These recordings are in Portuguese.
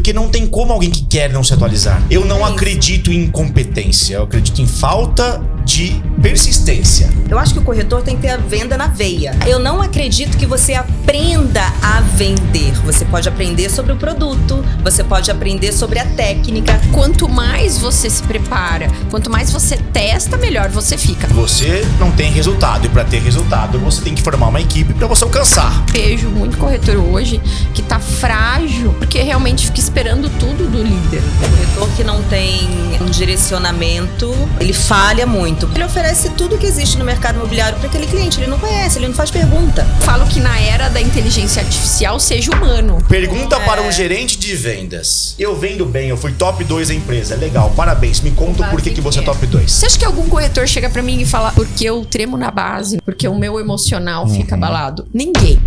Porque não tem como alguém que quer não se atualizar. Eu não acredito em incompetência, eu acredito em falta de persistência. Eu acho que o corretor tem que ter a venda na veia. Eu não acredito que você aprenda a vender. Você pode aprender sobre o produto, você pode aprender sobre a técnica. Quanto mais você se prepara, quanto mais você testa, melhor você fica. Você não tem resultado, e para ter resultado, você tem que formar uma equipe para você alcançar. Vejo muito corretor hoje que tá frágil, porque realmente fica esperando tudo do líder. O corretor que não tem um direcionamento, ele falha muito. Ele oferece tudo que existe no mercado imobiliário para aquele cliente, ele não conhece, ele não faz pergunta. Falo que na era da inteligência artificial seja humano. Pergunta para um gerente de vendas. Eu vendo bem, eu fui top 2 da empresa. Legal, parabéns. Me conta por que você é top 2. Você acha que algum corretor chega pra mim e fala porque eu tremo na base, porque o meu emocional fica abalado? Ninguém.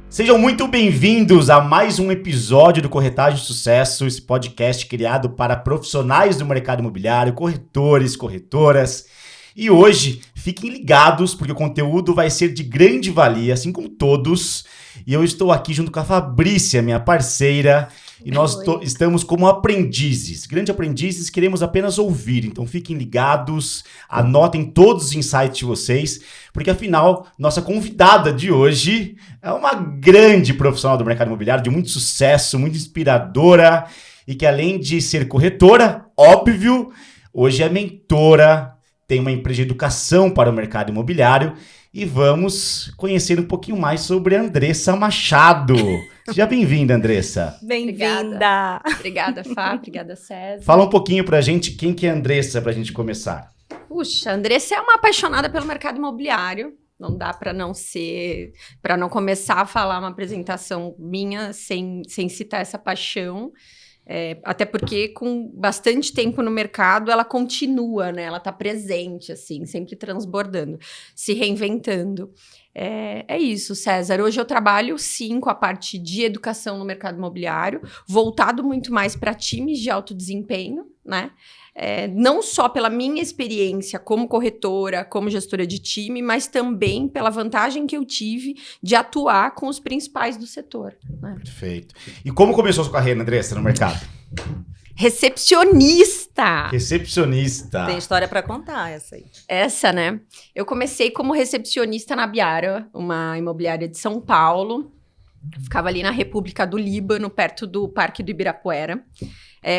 Sejam muito bem-vindos a mais um episódio do Corretagem de Sucesso, esse podcast criado para profissionais do mercado imobiliário, corretores, corretoras. E hoje, fiquem ligados, porque o conteúdo vai ser de grande valia, assim como todos. E eu estou aqui junto com a Fabrícia, minha parceira, e nós estamos como aprendizes, grandes aprendizes, queremos apenas ouvir. Então fiquem ligados, anotem todos os insights de vocês, porque afinal, nossa convidada de hoje é uma grande profissional do mercado imobiliário, de muito sucesso, muito inspiradora, e que além de ser corretora, óbvio, hoje é mentora, tem uma empresa de educação para o mercado imobiliário, e vamos conhecer um pouquinho mais sobre a Andressa Machado. Seja bem-vinda, Andressa. Bem-vinda! Obrigada, Fá. Obrigada, César. Fala um pouquinho pra gente quem que é a Andressa, pra gente começar. Puxa, a Andressa é uma apaixonada pelo mercado imobiliário. Não dá para não começar a falar uma apresentação minha sem citar essa paixão. Até porque com bastante tempo no mercado ela continua, né? Ela tá presente, assim, sempre transbordando, se reinventando. É isso, César. Hoje eu trabalho, sim, com a parte de educação no mercado imobiliário, voltado muito mais para times de alto desempenho, né? Não só pela minha experiência como corretora, como gestora de time, mas também pela vantagem que eu tive de atuar com os principais do setor. Né? Perfeito. E como começou a sua carreira, Andressa, no mercado? Recepcionista! Recepcionista. Tem história para contar essa aí. Essa, né? Eu comecei como recepcionista na Biara, uma imobiliária de São Paulo. Ficava ali na República do Líbano, perto do Parque do Ibirapuera.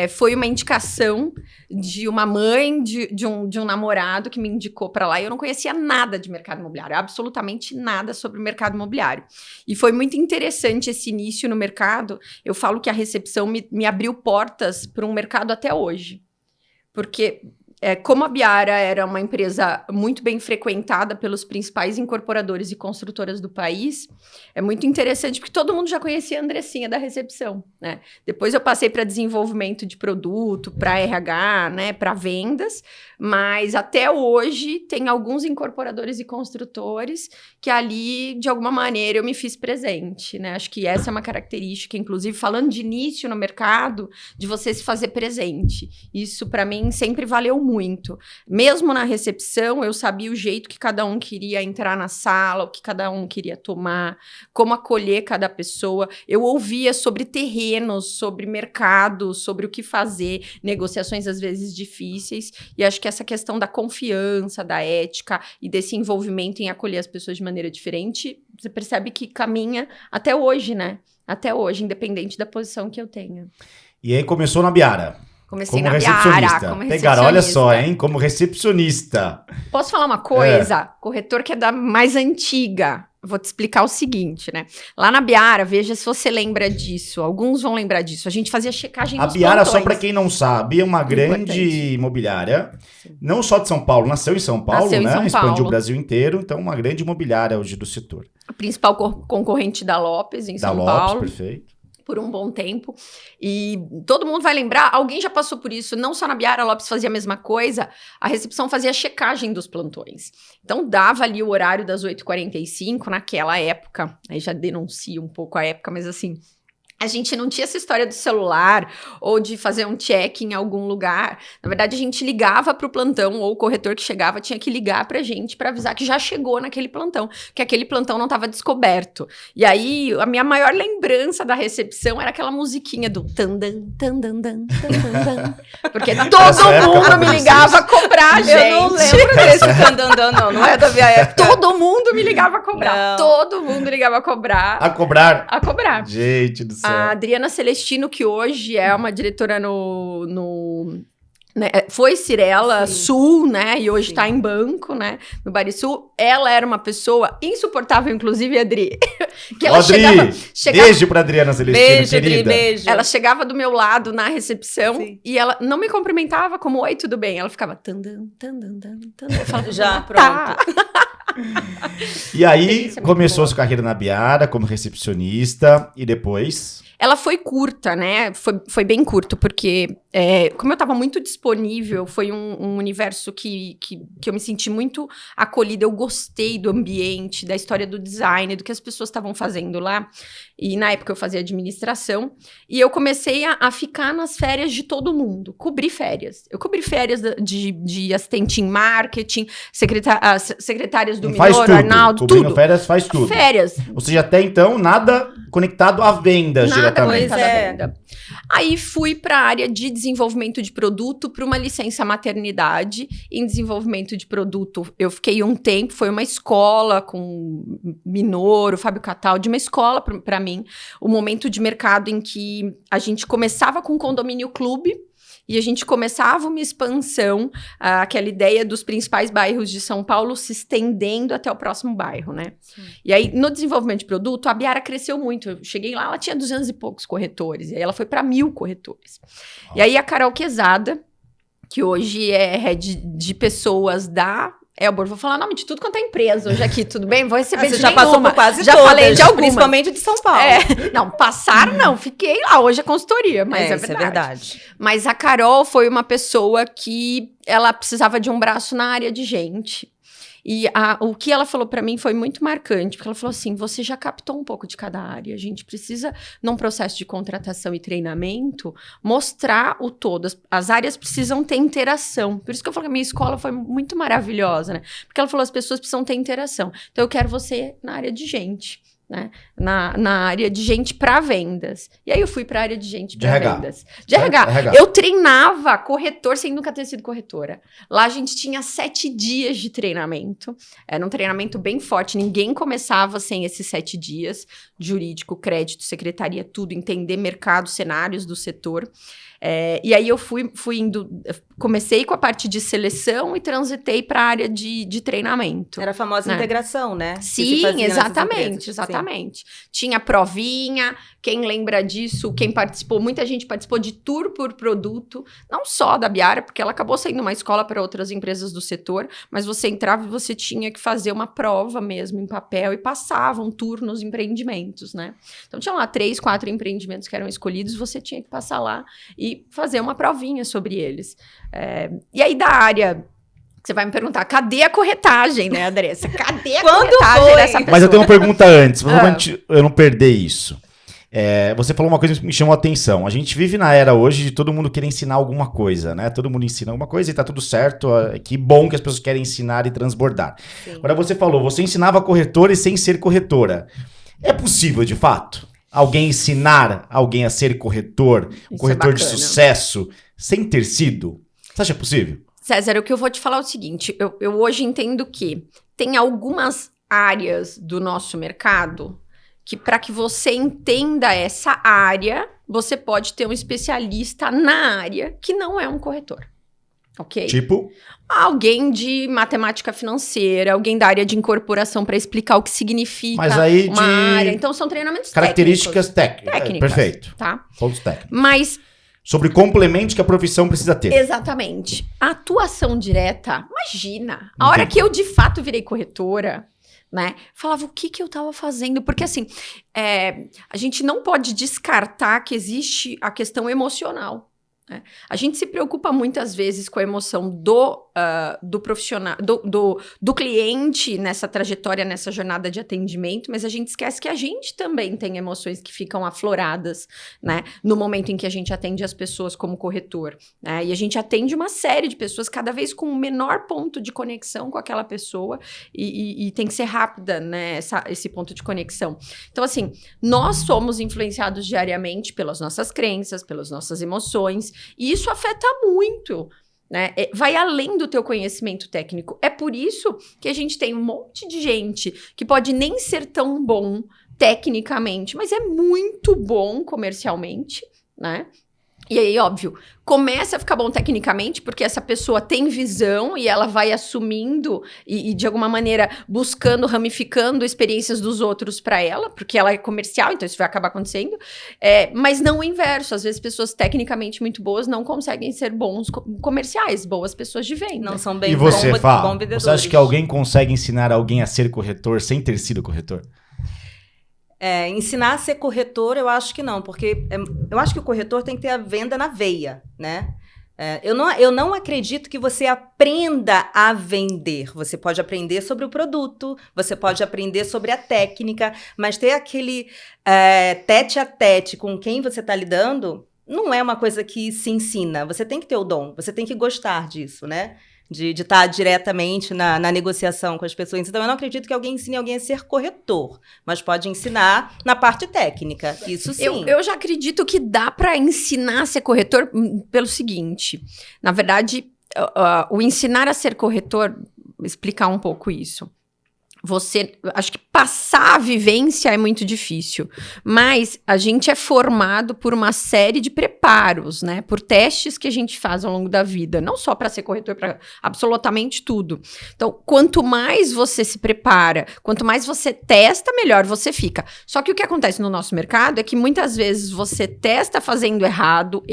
Foi uma indicação de uma mãe de um namorado que me indicou para lá. E eu não conhecia nada de mercado imobiliário, absolutamente nada sobre o mercado imobiliário. E foi muito interessante esse início no mercado. Eu falo que a recepção me abriu portas para um mercado até hoje. Porque como a Biara era uma empresa muito bem frequentada pelos principais incorporadores e construtoras do país, é muito interessante porque todo mundo já conhecia a Andressinha da recepção, né? Depois eu passei para desenvolvimento de produto, para RH, né, para vendas, mas até hoje tem alguns incorporadores e construtores que ali, de alguma maneira, eu me fiz presente, né? Acho que essa é uma característica, inclusive, falando de início no mercado, de você se fazer presente. Isso, para mim, sempre valeu muito. Mesmo na recepção, eu sabia o jeito que cada um queria entrar na sala, o que cada um queria tomar, como acolher cada pessoa. Eu ouvia sobre terrenos, sobre mercado, sobre o que fazer, negociações às vezes difíceis, e acho que essa questão da confiança, da ética e desse envolvimento em acolher as pessoas de maneira diferente, você percebe que caminha até hoje, né? Até hoje, independente da posição que eu tenha. E aí começou na Biara. Comecei como na recepcionista. Biara, como recepcionista. Pegaram, olha só, hein? Como recepcionista. Posso falar uma coisa? Corretor que é da mais antiga. Vou te explicar o seguinte, né? Lá na Biara, veja se você lembra disso. Alguns vão lembrar disso. A gente fazia checagem dos Biara, plantões. só para quem não sabe, é uma grande imobiliária. Sim. Não só de São Paulo. Nasceu em São Paulo, nasceu né? Em São Expandiu Paulo. o Brasil inteiro. Então, uma grande imobiliária hoje do setor. A principal concorrente da Lopes, em São Paulo. Da Lopes, perfeito. Por um bom tempo, e todo mundo vai lembrar, alguém já passou por isso, não só na Biara, a Lopes fazia a mesma coisa, a recepção fazia a checagem dos plantões. Então, dava ali o horário das 8h45, naquela época, aí já denuncio um pouco a época, mas assim, A gente não tinha essa história do celular ou de fazer um check em algum lugar. Na verdade, a gente ligava para o plantão ou o corretor que chegava tinha que ligar para a gente para avisar que já chegou naquele plantão, que aquele plantão não estava descoberto. E aí, a minha maior lembrança da recepção era aquela musiquinha do tandan, tandan, tandan, tandan, porque todo mundo me ligava a cobrar, gente. Eu não lembro desse tandan, não é da minha época. Todo mundo me ligava a cobrar. Não. Todo mundo ligava a cobrar. A cobrar? A cobrar. Gente do céu. A Adriana Celestino, que hoje é uma diretora né, foi Cirela Sul, né? E hoje está em banco, né? No Barisul. Ela era uma pessoa insuportável, inclusive, Adri. Que ela Adri, chegava... beijo pra Adriana Celestino, Beijo, querida. Adri, beijo. Ela chegava do meu lado na recepção Sim. e ela não me cumprimentava como oi, tudo bem. Ela ficava tandan, tandan, tandan, tandan. Eu falava, Já, tá. E aí, Delícia, muito começou boa. sua carreira na Biara como recepcionista e depois... Ela foi curta, né? Foi bem curto, porque como eu estava muito disponível, foi um universo que eu me senti muito acolhida. Eu gostei do ambiente, da história do design, do que as pessoas estavam fazendo lá. E na época eu fazia administração. E eu comecei a ficar nas férias de todo mundo. Cobri férias. Eu cobri férias de assistente em marketing, secretárias do Faz Minoro, tudo. Arnaldo, Cobrindo tudo. férias faz tudo. Férias. Ou seja, até então, nada conectado à venda Nada diretamente. conectado à Pois é. venda. Aí fui para a área de desenvolvimento de produto, para uma licença maternidade. Em desenvolvimento de produto, eu fiquei um tempo, foi uma escola com Minoro, Fábio Cataldi, uma escola para mim. O momento de mercado em que a gente começava com condomínio clube, e a gente começava uma expansão, aquela ideia dos principais bairros de São Paulo se estendendo até o próximo bairro, né? Sim. E aí, no desenvolvimento de produto, a Biara cresceu muito. Eu cheguei lá, ela tinha 200 e poucos corretores. E aí, ela foi para 1.000 corretores. E aí, a Carol Quezada, que hoje é head de pessoas da... Elbor, vou falar o nome de tudo quanto é empresa hoje aqui, tudo bem? Vou receber Você de já passou nenhuma. por quase Já todas, falei de alguma. principalmente de São Paulo. Não, passar não, fiquei lá, hoje é consultoria, mas é isso verdade. é verdade. Mas a Carol foi uma pessoa que ela precisava de um braço na área de gente. E o que ela falou para mim foi muito marcante, porque ela falou assim, você já captou um pouco de cada área, a gente precisa, num processo de contratação e treinamento, mostrar o todo, as áreas precisam ter interação, por isso que eu falo que a minha escola foi muito maravilhosa, né, porque ela falou, as pessoas precisam ter interação, então eu quero você na área de gente, né, na área de gente para vendas. E aí eu fui para a área de gente para vendas. De RH. Eu treinava corretor sem nunca ter sido corretora. Lá a gente tinha 7 dias de treinamento. Era um treinamento bem forte. Ninguém começava sem esses 7 dias. Jurídico, crédito, secretaria, tudo. Entender mercado, cenários do setor. E aí eu fui indo... Comecei com a parte de seleção e transitei para a área de treinamento. Era a famosa integração, né? Sim, exatamente. Tinha provinha, quem lembra disso, quem participou, muita gente participou de tour por produto, não só da Biara, porque ela acabou sendo uma escola para outras empresas do setor, mas você entrava e você tinha que fazer uma prova mesmo em papel e passava um tour nos empreendimentos, né? Então tinha lá 3, 4 empreendimentos que eram escolhidos, você tinha que passar lá e fazer uma provinha sobre eles. E aí da área... Você vai me perguntar, cadê a corretagem, né, Andressa? Cadê a corretagem dessa pessoa? Mas eu tenho uma pergunta antes, pra eu não perder isso. Você falou uma coisa que me chamou a atenção. A gente vive na era hoje de todo mundo querer ensinar alguma coisa, né? Todo mundo ensina alguma coisa e tá tudo certo. Que bom que as pessoas querem ensinar e transbordar. Sim. Agora você falou, você ensinava corretores sem ser corretora. É possível, de fato, alguém ensinar alguém a ser corretor, corretor de sucesso, sem ter sido? Você acha possível? César, o que eu vou te falar é o seguinte, eu hoje entendo que tem algumas áreas do nosso mercado que para que você entenda essa área, você pode ter um especialista na área que não é um corretor, ok? Tipo? Alguém de matemática financeira, alguém da área de incorporação para explicar o que significa Mas aí uma área. Então são treinamentos características técnicas. Perfeito. Tá? Pontos técnicos. Mas... Sobre complementos que a profissão precisa ter. Exatamente. A atuação direta, imagina. A hora que eu, de fato, virei corretora, né? Falava o que eu estava fazendo. Porque, assim, a gente não pode descartar que existe a questão emocional. A gente se preocupa muitas vezes com a emoção do profissional, do cliente nessa trajetória, nessa jornada de atendimento, mas a gente esquece que a gente também tem emoções que ficam afloradas, né, no momento em que a gente atende as pessoas como corretor, né, e a gente atende uma série de pessoas cada vez com um menor ponto de conexão com aquela pessoa e tem que ser rápida, né, esse ponto de conexão. Então, assim, nós somos influenciados diariamente pelas nossas crenças, pelas nossas emoções, e isso afeta muito, né? Vai além do teu conhecimento técnico. É por isso que a gente tem um monte de gente que pode nem ser tão bom tecnicamente, mas é muito bom comercialmente, né? E aí, óbvio, começa a ficar bom tecnicamente, porque essa pessoa tem visão e ela vai assumindo e de alguma maneira, buscando, ramificando experiências dos outros para ela, porque ela é comercial, então isso vai acabar acontecendo. Mas não o inverso. Às vezes, pessoas tecnicamente muito boas não conseguem ser bons comerciais, boas pessoas de venda. Não são bem E você, Fá, bom vendedores. você acha que alguém consegue ensinar alguém a ser corretor sem ter sido corretor? Ensinar a ser corretor, eu acho que não, porque eu acho que o corretor tem que ter a venda na veia, né? Eu não acredito que você aprenda a vender. Você pode aprender sobre o produto, você pode aprender sobre a técnica, mas ter aquele tete a tete com quem você está lidando não é uma coisa que se ensina. Você tem que ter o dom, você tem que gostar disso, né? De estar diretamente na negociação com as pessoas. Então, eu não acredito que alguém ensine alguém a ser corretor, mas pode ensinar na parte técnica, isso sim. Eu já acredito que dá para ensinar a ser corretor pelo seguinte, na verdade, o ensinar a ser corretor, explicar um pouco isso. Acho que passar a vivência é muito difícil, mas a gente é formado por uma série de preparos, né? Por testes que a gente faz ao longo da vida, não só para ser corretor, para absolutamente tudo. Então, quanto mais você se prepara, quanto mais você testa, melhor você fica. Só que o que acontece no nosso mercado é que muitas vezes você testa fazendo errado,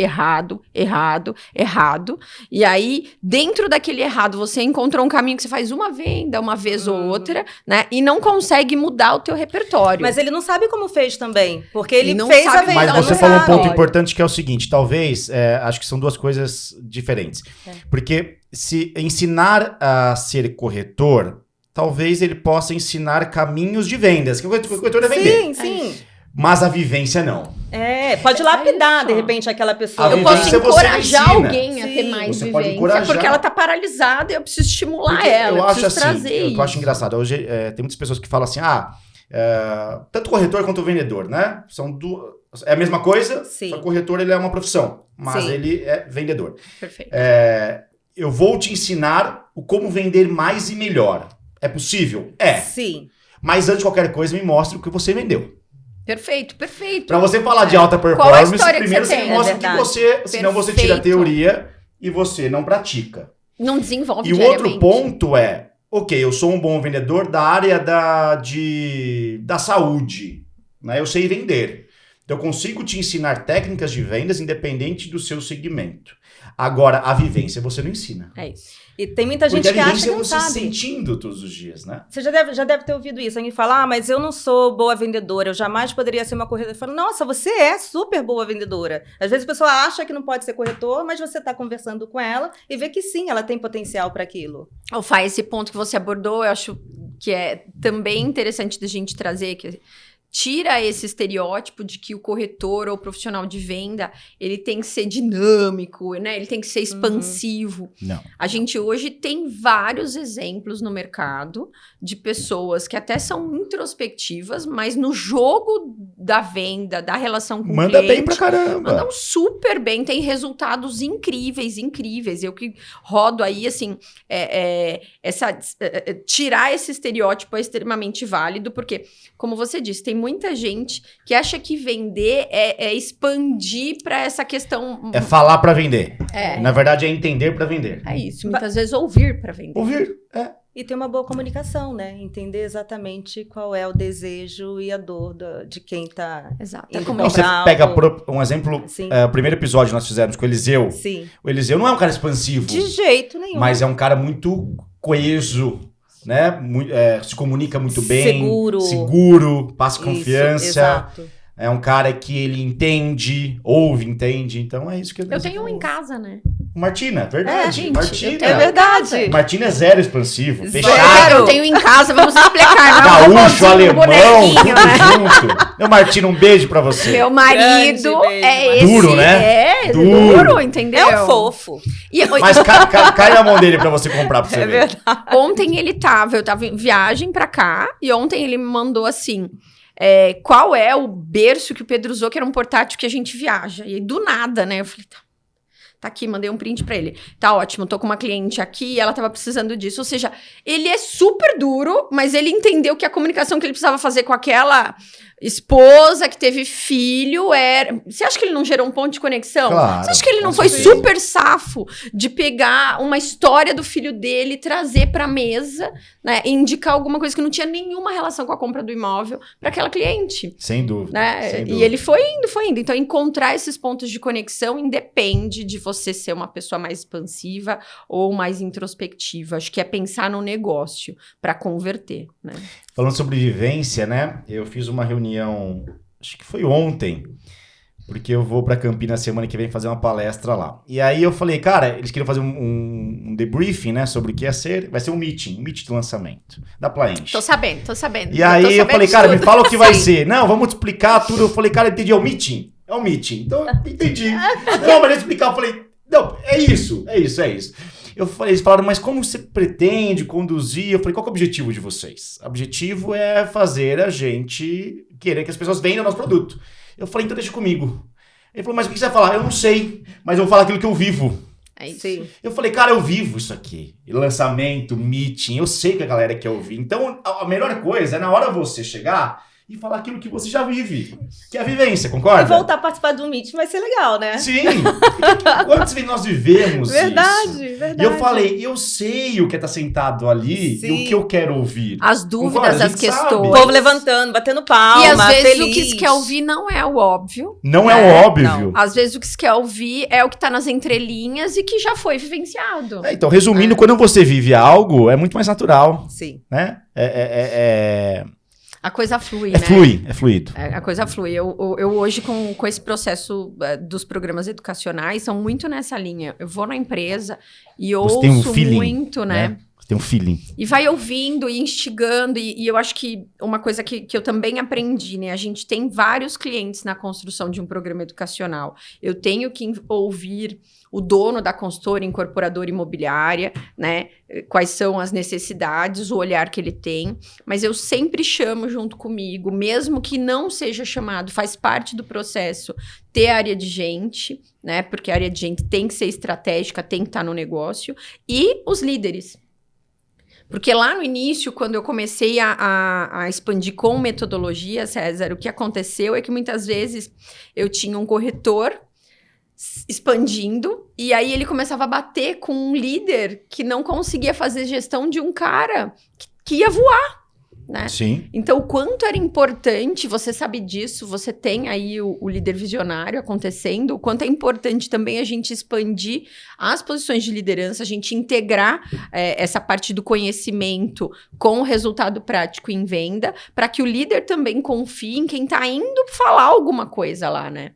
e aí, dentro daquele errado, você encontrou um caminho que você faz uma venda, uma vez ou outra, né? E não consegue mudar o teu repertório. Mas ele não sabe como fez também, porque ele não fez sabe a venda. Mas você no falou um errado. ponto importante que é o seguinte, talvez, acho que são duas coisas diferentes. Porque se ensinar a ser corretor, talvez ele possa ensinar caminhos de vendas, que o corretor é vender. Sim. Mas a vivência não. Pode lapidar, isso. de repente, aquela pessoa. Eu posso vivência você encorajar ensina. alguém a ter Sim. mais Você pode vivência, encorajar. porque ela tá paralisada e eu preciso estimular Porque ela, eu acho preciso trazer assim, isso. eu acho engraçado. Hoje tem muitas pessoas que falam assim, tanto corretor quanto vendedor, né? É a mesma coisa, Sim. só que o corretor ele é uma profissão, mas Sim. ele é vendedor. Perfeito. Eu vou te ensinar o como vender mais e melhor. É possível? Sim. Mas antes de qualquer coisa, me mostre o que você vendeu. Perfeito. Para você falar de alta Qual a performance, história que primeiro você você tem? me mostra É o que verdade. você... Senão você tira a Perfeito. teoria e você não pratica. Não desenvolve E o diariamente. outro ponto é, ok, eu sou um bom vendedor da área da saúde, né? Eu sei vender. Então eu consigo te ensinar técnicas de vendas independente do seu segmento. Agora, a vivência você não ensina. É isso. E tem muita gente Porque que a acha vivência que é não você sabe. sentindo todos os dias, né? Você já deve ter ouvido isso. Alguém fala, mas eu não sou boa vendedora, eu jamais poderia ser uma corretora. Eu falo, nossa, você é super boa vendedora. Às vezes a pessoa acha que não pode ser corretor, mas você está conversando com ela e vê que sim, ela tem potencial para aquilo. Fá, esse ponto que você abordou, eu acho que é também interessante da gente trazer, que tira esse estereótipo de que o corretor ou o profissional de venda, ele tem que ser dinâmico, né? Ele tem que ser expansivo. Não. A gente hoje tem vários exemplos no mercado de pessoas que até são introspectivas, mas no jogo da venda, da relação com o Manda cliente... bem pra caramba. Mandam super bem, tem resultados incríveis. Eu que rodo aí, assim, tirar esse estereótipo é extremamente válido, porque, como você disse, tem muita gente que acha que vender é expandir para essa questão... É falar pra vender. É. Na verdade, é entender pra vender. É isso, muitas vezes ouvir para vender. Ouvir. E ter uma boa comunicação, né? Entender exatamente qual é o desejo e a dor de quem está... Exato. Indo Não, você comprar pega algo. um exemplo, Sim. o primeiro episódio que nós fizemos com o Eliseu. Sim. O Eliseu não é um cara expansivo, De jeito nenhum. mas é um cara muito coeso, né? Se comunica muito bem. Seguro. Seguro, passa Isso, confiança. exato. É um cara que ele entende, ouve, entende. Então é isso que Eu tenho um em casa, né? Martina, verdade. gente, Martina. É verdade. Martina é zero expansivo. Zero. Fechado. Eu tenho em casa, vamos explicar. Gaúcho, alemão, bonequinho, tudo né? junto. Meu Martina, um beijo pra você. Meu marido Grande beijo, é esse. Duro, né? É, Duro. duro, entendeu? É um fofo. E, Mas cai na mão dele pra você comprar, pra você É ver. verdade. ontem eu tava em viagem pra cá, e ontem ele me mandou assim, qual é o berço que o Pedro usou, que era um portátil que a gente viaja. E do nada, né, eu falei, tá aqui, mandei um print pra ele. Tá ótimo, tô com uma cliente aqui e ela tava precisando disso. Ou seja, ele é super duro, mas ele entendeu que a comunicação que ele precisava fazer com aquela esposa que teve filho era... Você acha que ele não gerou um ponto de conexão? Claro, Você acha que ele não com foi certeza. super safo de pegar uma história do filho dele e trazer pra mesa, né? E indicar alguma coisa que não tinha nenhuma relação com a compra do imóvel pra aquela cliente? Sem dúvida. Né? sem E dúvida. ele foi indo. Então, encontrar esses pontos de conexão independe de você ser uma pessoa mais expansiva ou mais introspectiva. Acho que é pensar no negócio para converter, né? Falando sobre vivência, né? Eu fiz uma reunião, acho que foi ontem, porque eu vou pra Campinas semana que vem fazer uma palestra lá. E aí eu falei, cara, eles queriam fazer um debriefing, né? Sobre o que ia ser. Vai ser um meeting de lançamento da Plaenche. Tô sabendo. E aí eu falei, cara, me fala o que vai Sim. ser. Não, vamos te explicar tudo. Eu falei, cara, entendi, é um meeting. É um meeting. Então, eu entendi. Não, mas eles explicar, eu falei, não, é isso. Eu falei, eles falaram, mas como você pretende conduzir? Eu falei, qual que é o objetivo de vocês? O objetivo é fazer a gente querer que as pessoas vendam o nosso produto. Eu falei, então deixa comigo. Ele falou, mas o que você vai falar? Eu não sei, mas eu vou falar aquilo que eu vivo. É isso. Sim. Eu falei, cara, eu vivo isso aqui. Lançamento, meeting, eu sei que a galera quer ouvir. Então, a melhor coisa é na hora você chegar e falar aquilo que você já vive. Que é a vivência, concorda? E voltar a participar do Meet vai ser legal, né? Sim. Quantas vezes nós vivemos Verdade, isso? verdade. E eu falei, eu sei o que é estar sentado ali Sim. e o que eu quero ouvir. As dúvidas, Concorda? A as gente questões. sabe. O povo levantando, batendo palma, E às vezes feliz. o que se quer ouvir não é o óbvio. Não é o É, óbvio. Às vezes o que se quer ouvir é o que tá nas entrelinhas e que já foi vivenciado. Então, resumindo, quando você vive algo, é muito mais natural, Sim. né? A coisa flui, É né? é fluido. A coisa flui. Eu hoje, com esse processo dos programas educacionais, são muito nessa linha. Eu vou na empresa e Você ouço tem um feeling, muito, né? Você tem um feeling. E vai ouvindo e instigando. E eu acho que uma coisa que eu também aprendi, né? A gente tem vários clientes na construção de um programa educacional. Eu tenho que ouvir o dono da consultora, incorporadora imobiliária, né? Quais são as necessidades, o olhar que ele tem. Mas eu sempre chamo junto comigo, mesmo que não seja chamado, faz parte do processo ter área de gente, né? Porque a área de gente tem que ser estratégica, tem que estar no negócio. E os líderes. Porque lá no início, quando eu comecei a expandir com metodologia, César, o que aconteceu é que muitas vezes eu tinha um corretor expandindo, e aí ele começava a bater com um líder que não conseguia fazer gestão de um cara que ia voar, né? Sim. Então, o quanto era importante, você sabe disso, você tem aí o líder visionário acontecendo, o quanto é importante também a gente expandir as posições de liderança, a gente integrar essa parte do conhecimento com o resultado prático em venda, para que o líder também confie em quem está indo falar alguma coisa lá, né?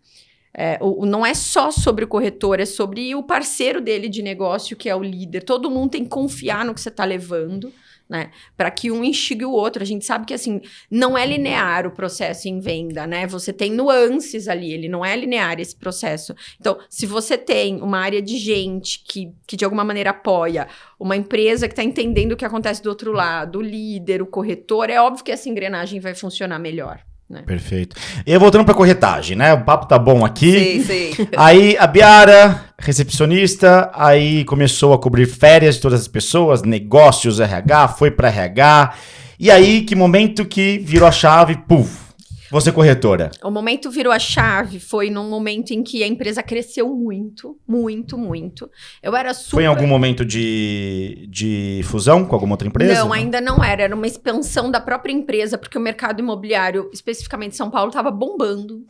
Não é só sobre o corretor, é sobre o parceiro dele de negócio, que é o líder. Todo mundo tem que confiar no que você está levando, né? Para que um instigue o outro. A gente sabe que, assim, não é linear o processo em venda, né? Você tem nuances ali, ele não é linear esse processo. Então, se você tem uma área de gente que de alguma maneira apoia, uma empresa que está entendendo o que acontece do outro lado, o líder, o corretor, é óbvio que essa engrenagem vai funcionar melhor. Né? Perfeito. E voltando pra corretagem, né? O papo tá bom aqui. Sim. Aí a Biara, recepcionista, aí começou a cobrir férias de todas as pessoas, negócios, RH, foi pra RH. E aí, que momento que virou a chave, puf, você corretora. O momento virou a chave foi num momento em que a empresa cresceu muito, muito, muito. Eu era super... Foi em algum momento de fusão com alguma outra empresa? Não, ainda não era. Era uma expansão da própria empresa, porque o mercado imobiliário, especificamente São Paulo, estava bombando.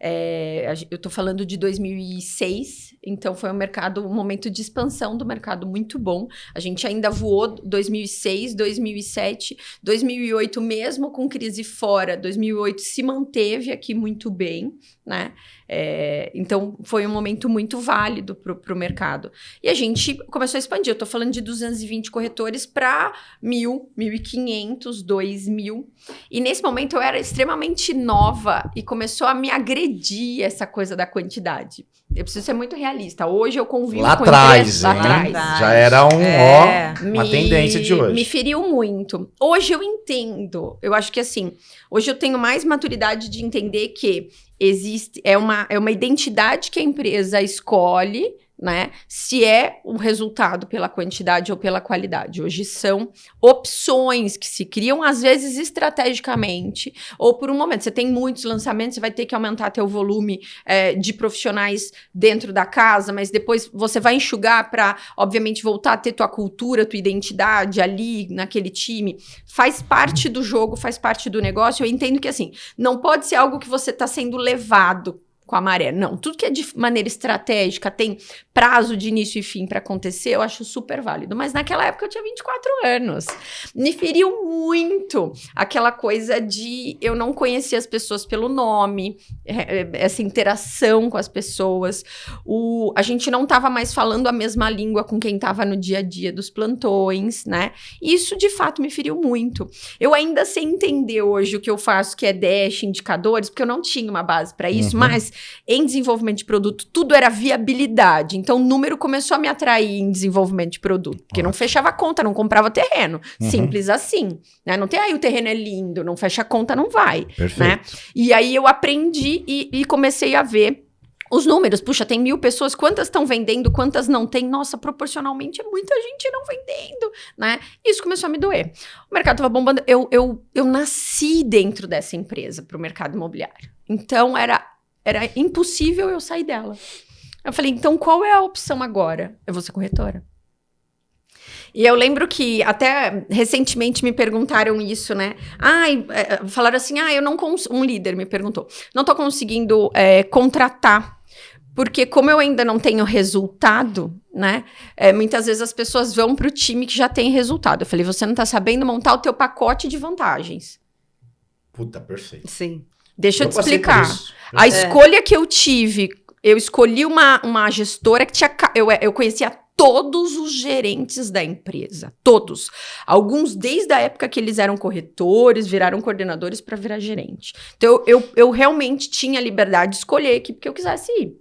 Eu tô falando de 2006, então foi um momento de expansão do mercado muito bom. A gente ainda voou 2006, 2007, 2008, mesmo com crise fora, 2008 se manteve aqui muito bem, né? Então, foi um momento muito válido para o mercado. E a gente começou a expandir. Eu tô falando de 220 corretores para 1.000, 1.500, 2.000. E nesse momento eu era extremamente nova e começou a me agredir essa coisa da quantidade. Eu preciso ser muito realista. Hoje eu convivo lá com atrás, lá hein? atrás. Já era uma tendência de hoje. Me feriu muito. Hoje eu entendo. Eu acho que assim, hoje eu tenho mais maturidade de entender que é uma identidade que a empresa escolhe, né? Se é um resultado pela quantidade ou pela qualidade. Hoje são opções que se criam, às vezes, estrategicamente, ou por um momento. Você tem muitos lançamentos, você vai ter que aumentar teu volume de profissionais dentro da casa, mas depois você vai enxugar para, obviamente, voltar a ter tua cultura, tua identidade ali, naquele time. Faz parte do jogo, faz parte do negócio. Eu entendo que, assim, não pode ser algo que você está sendo levado com a maré. Não, tudo que é de maneira estratégica, tem prazo de início e fim para acontecer, eu acho super válido. Mas naquela época eu tinha 24 anos. Me feriu muito aquela coisa de eu não conhecer as pessoas pelo nome, essa interação com as pessoas. A gente não estava mais falando a mesma língua com quem estava no dia a dia dos plantões, né? E isso, de fato, me feriu muito. Eu ainda sei entender hoje o que eu faço, que é dash, indicadores, porque eu não tinha uma base para isso, mas em desenvolvimento de produto, tudo era viabilidade. Então, o número começou a me atrair em desenvolvimento de produto. Porque não fechava a conta, não comprava terreno. Simples assim. Né? Não tem aí, o terreno é lindo, não fecha a conta, não vai. Perfeito. Né? E aí, eu aprendi e comecei a ver os números. Puxa, tem 1.000 pessoas, quantas estão vendendo, quantas não tem? Nossa, proporcionalmente é muita gente não vendendo, né? Isso começou a me doer. O mercado estava bombando. Eu nasci dentro dessa empresa para o mercado imobiliário. Então, era impossível eu sair dela. Eu falei, então qual é a opção agora? Eu vou ser corretora. E eu lembro que até recentemente me perguntaram isso, né? Falaram assim, eu não consigo... Um líder me perguntou. Não tô conseguindo contratar, porque como eu ainda não tenho resultado, né? Muitas vezes as pessoas vão pro time que já tem resultado. Eu falei, você não tá sabendo montar o teu pacote de vantagens. Puta, perfeito. Sim. Deixa eu te explicar. A escolha que eu tive, eu escolhi uma gestora que tinha... Eu conhecia todos os gerentes da empresa. Todos. Alguns desde a época que eles eram corretores, viraram coordenadores para virar gerente. Então, eu realmente tinha liberdade de escolher a equipe que eu quisesse ir.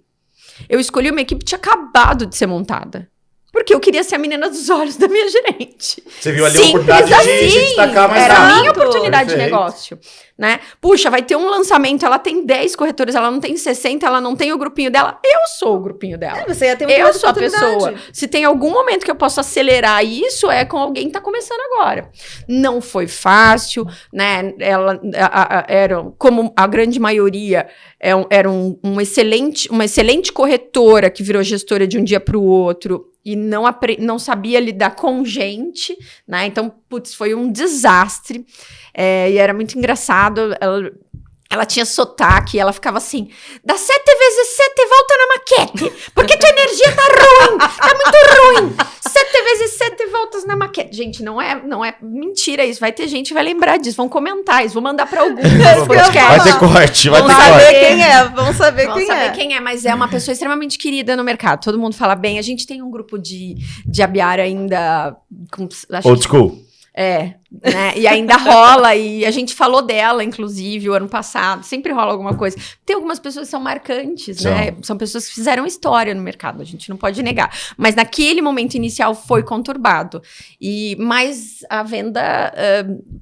Eu escolhi uma equipe que tinha acabado de ser montada. Porque eu queria ser a menina dos olhos da minha gerente. Você viu ali a oportunidade de se destacar mais rápido. Era a minha rápido. oportunidade de negócio, né? Puxa, vai ter um lançamento, ela tem 10 corretores, ela não tem 60, ela não tem o grupinho dela. Eu sou o grupinho dela. Você ia ter eu sou a pessoa. Se tem algum momento que eu posso acelerar isso, é com alguém que tá começando agora. Não foi fácil, né? Ela era, como a grande maioria, era uma excelente corretora que virou gestora de um dia para o outro. E não sabia lidar com gente, né? Então, putz, foi um desastre. E era muito engraçado. Ela tinha sotaque, ela ficava assim, dá 7 vezes 7 volta na maquete, porque tua energia tá ruim, tá muito ruim. 7 vezes 7 voltas na maquete. Gente, não é mentira isso, vai ter gente que vai lembrar disso, vão comentar isso, vou mandar pra algum podcast. Vai ter corte, vai ter corte. Vamos saber quem é, mas é uma pessoa extremamente querida no mercado, todo mundo fala bem. A gente tem um grupo de Abiara ainda... Old school. Né? E ainda rola, e a gente falou dela, inclusive, o ano passado, sempre rola alguma coisa. Tem algumas pessoas que são marcantes, né? São pessoas que fizeram história no mercado, a gente não pode negar. Mas naquele momento inicial foi conturbado. Mas a venda,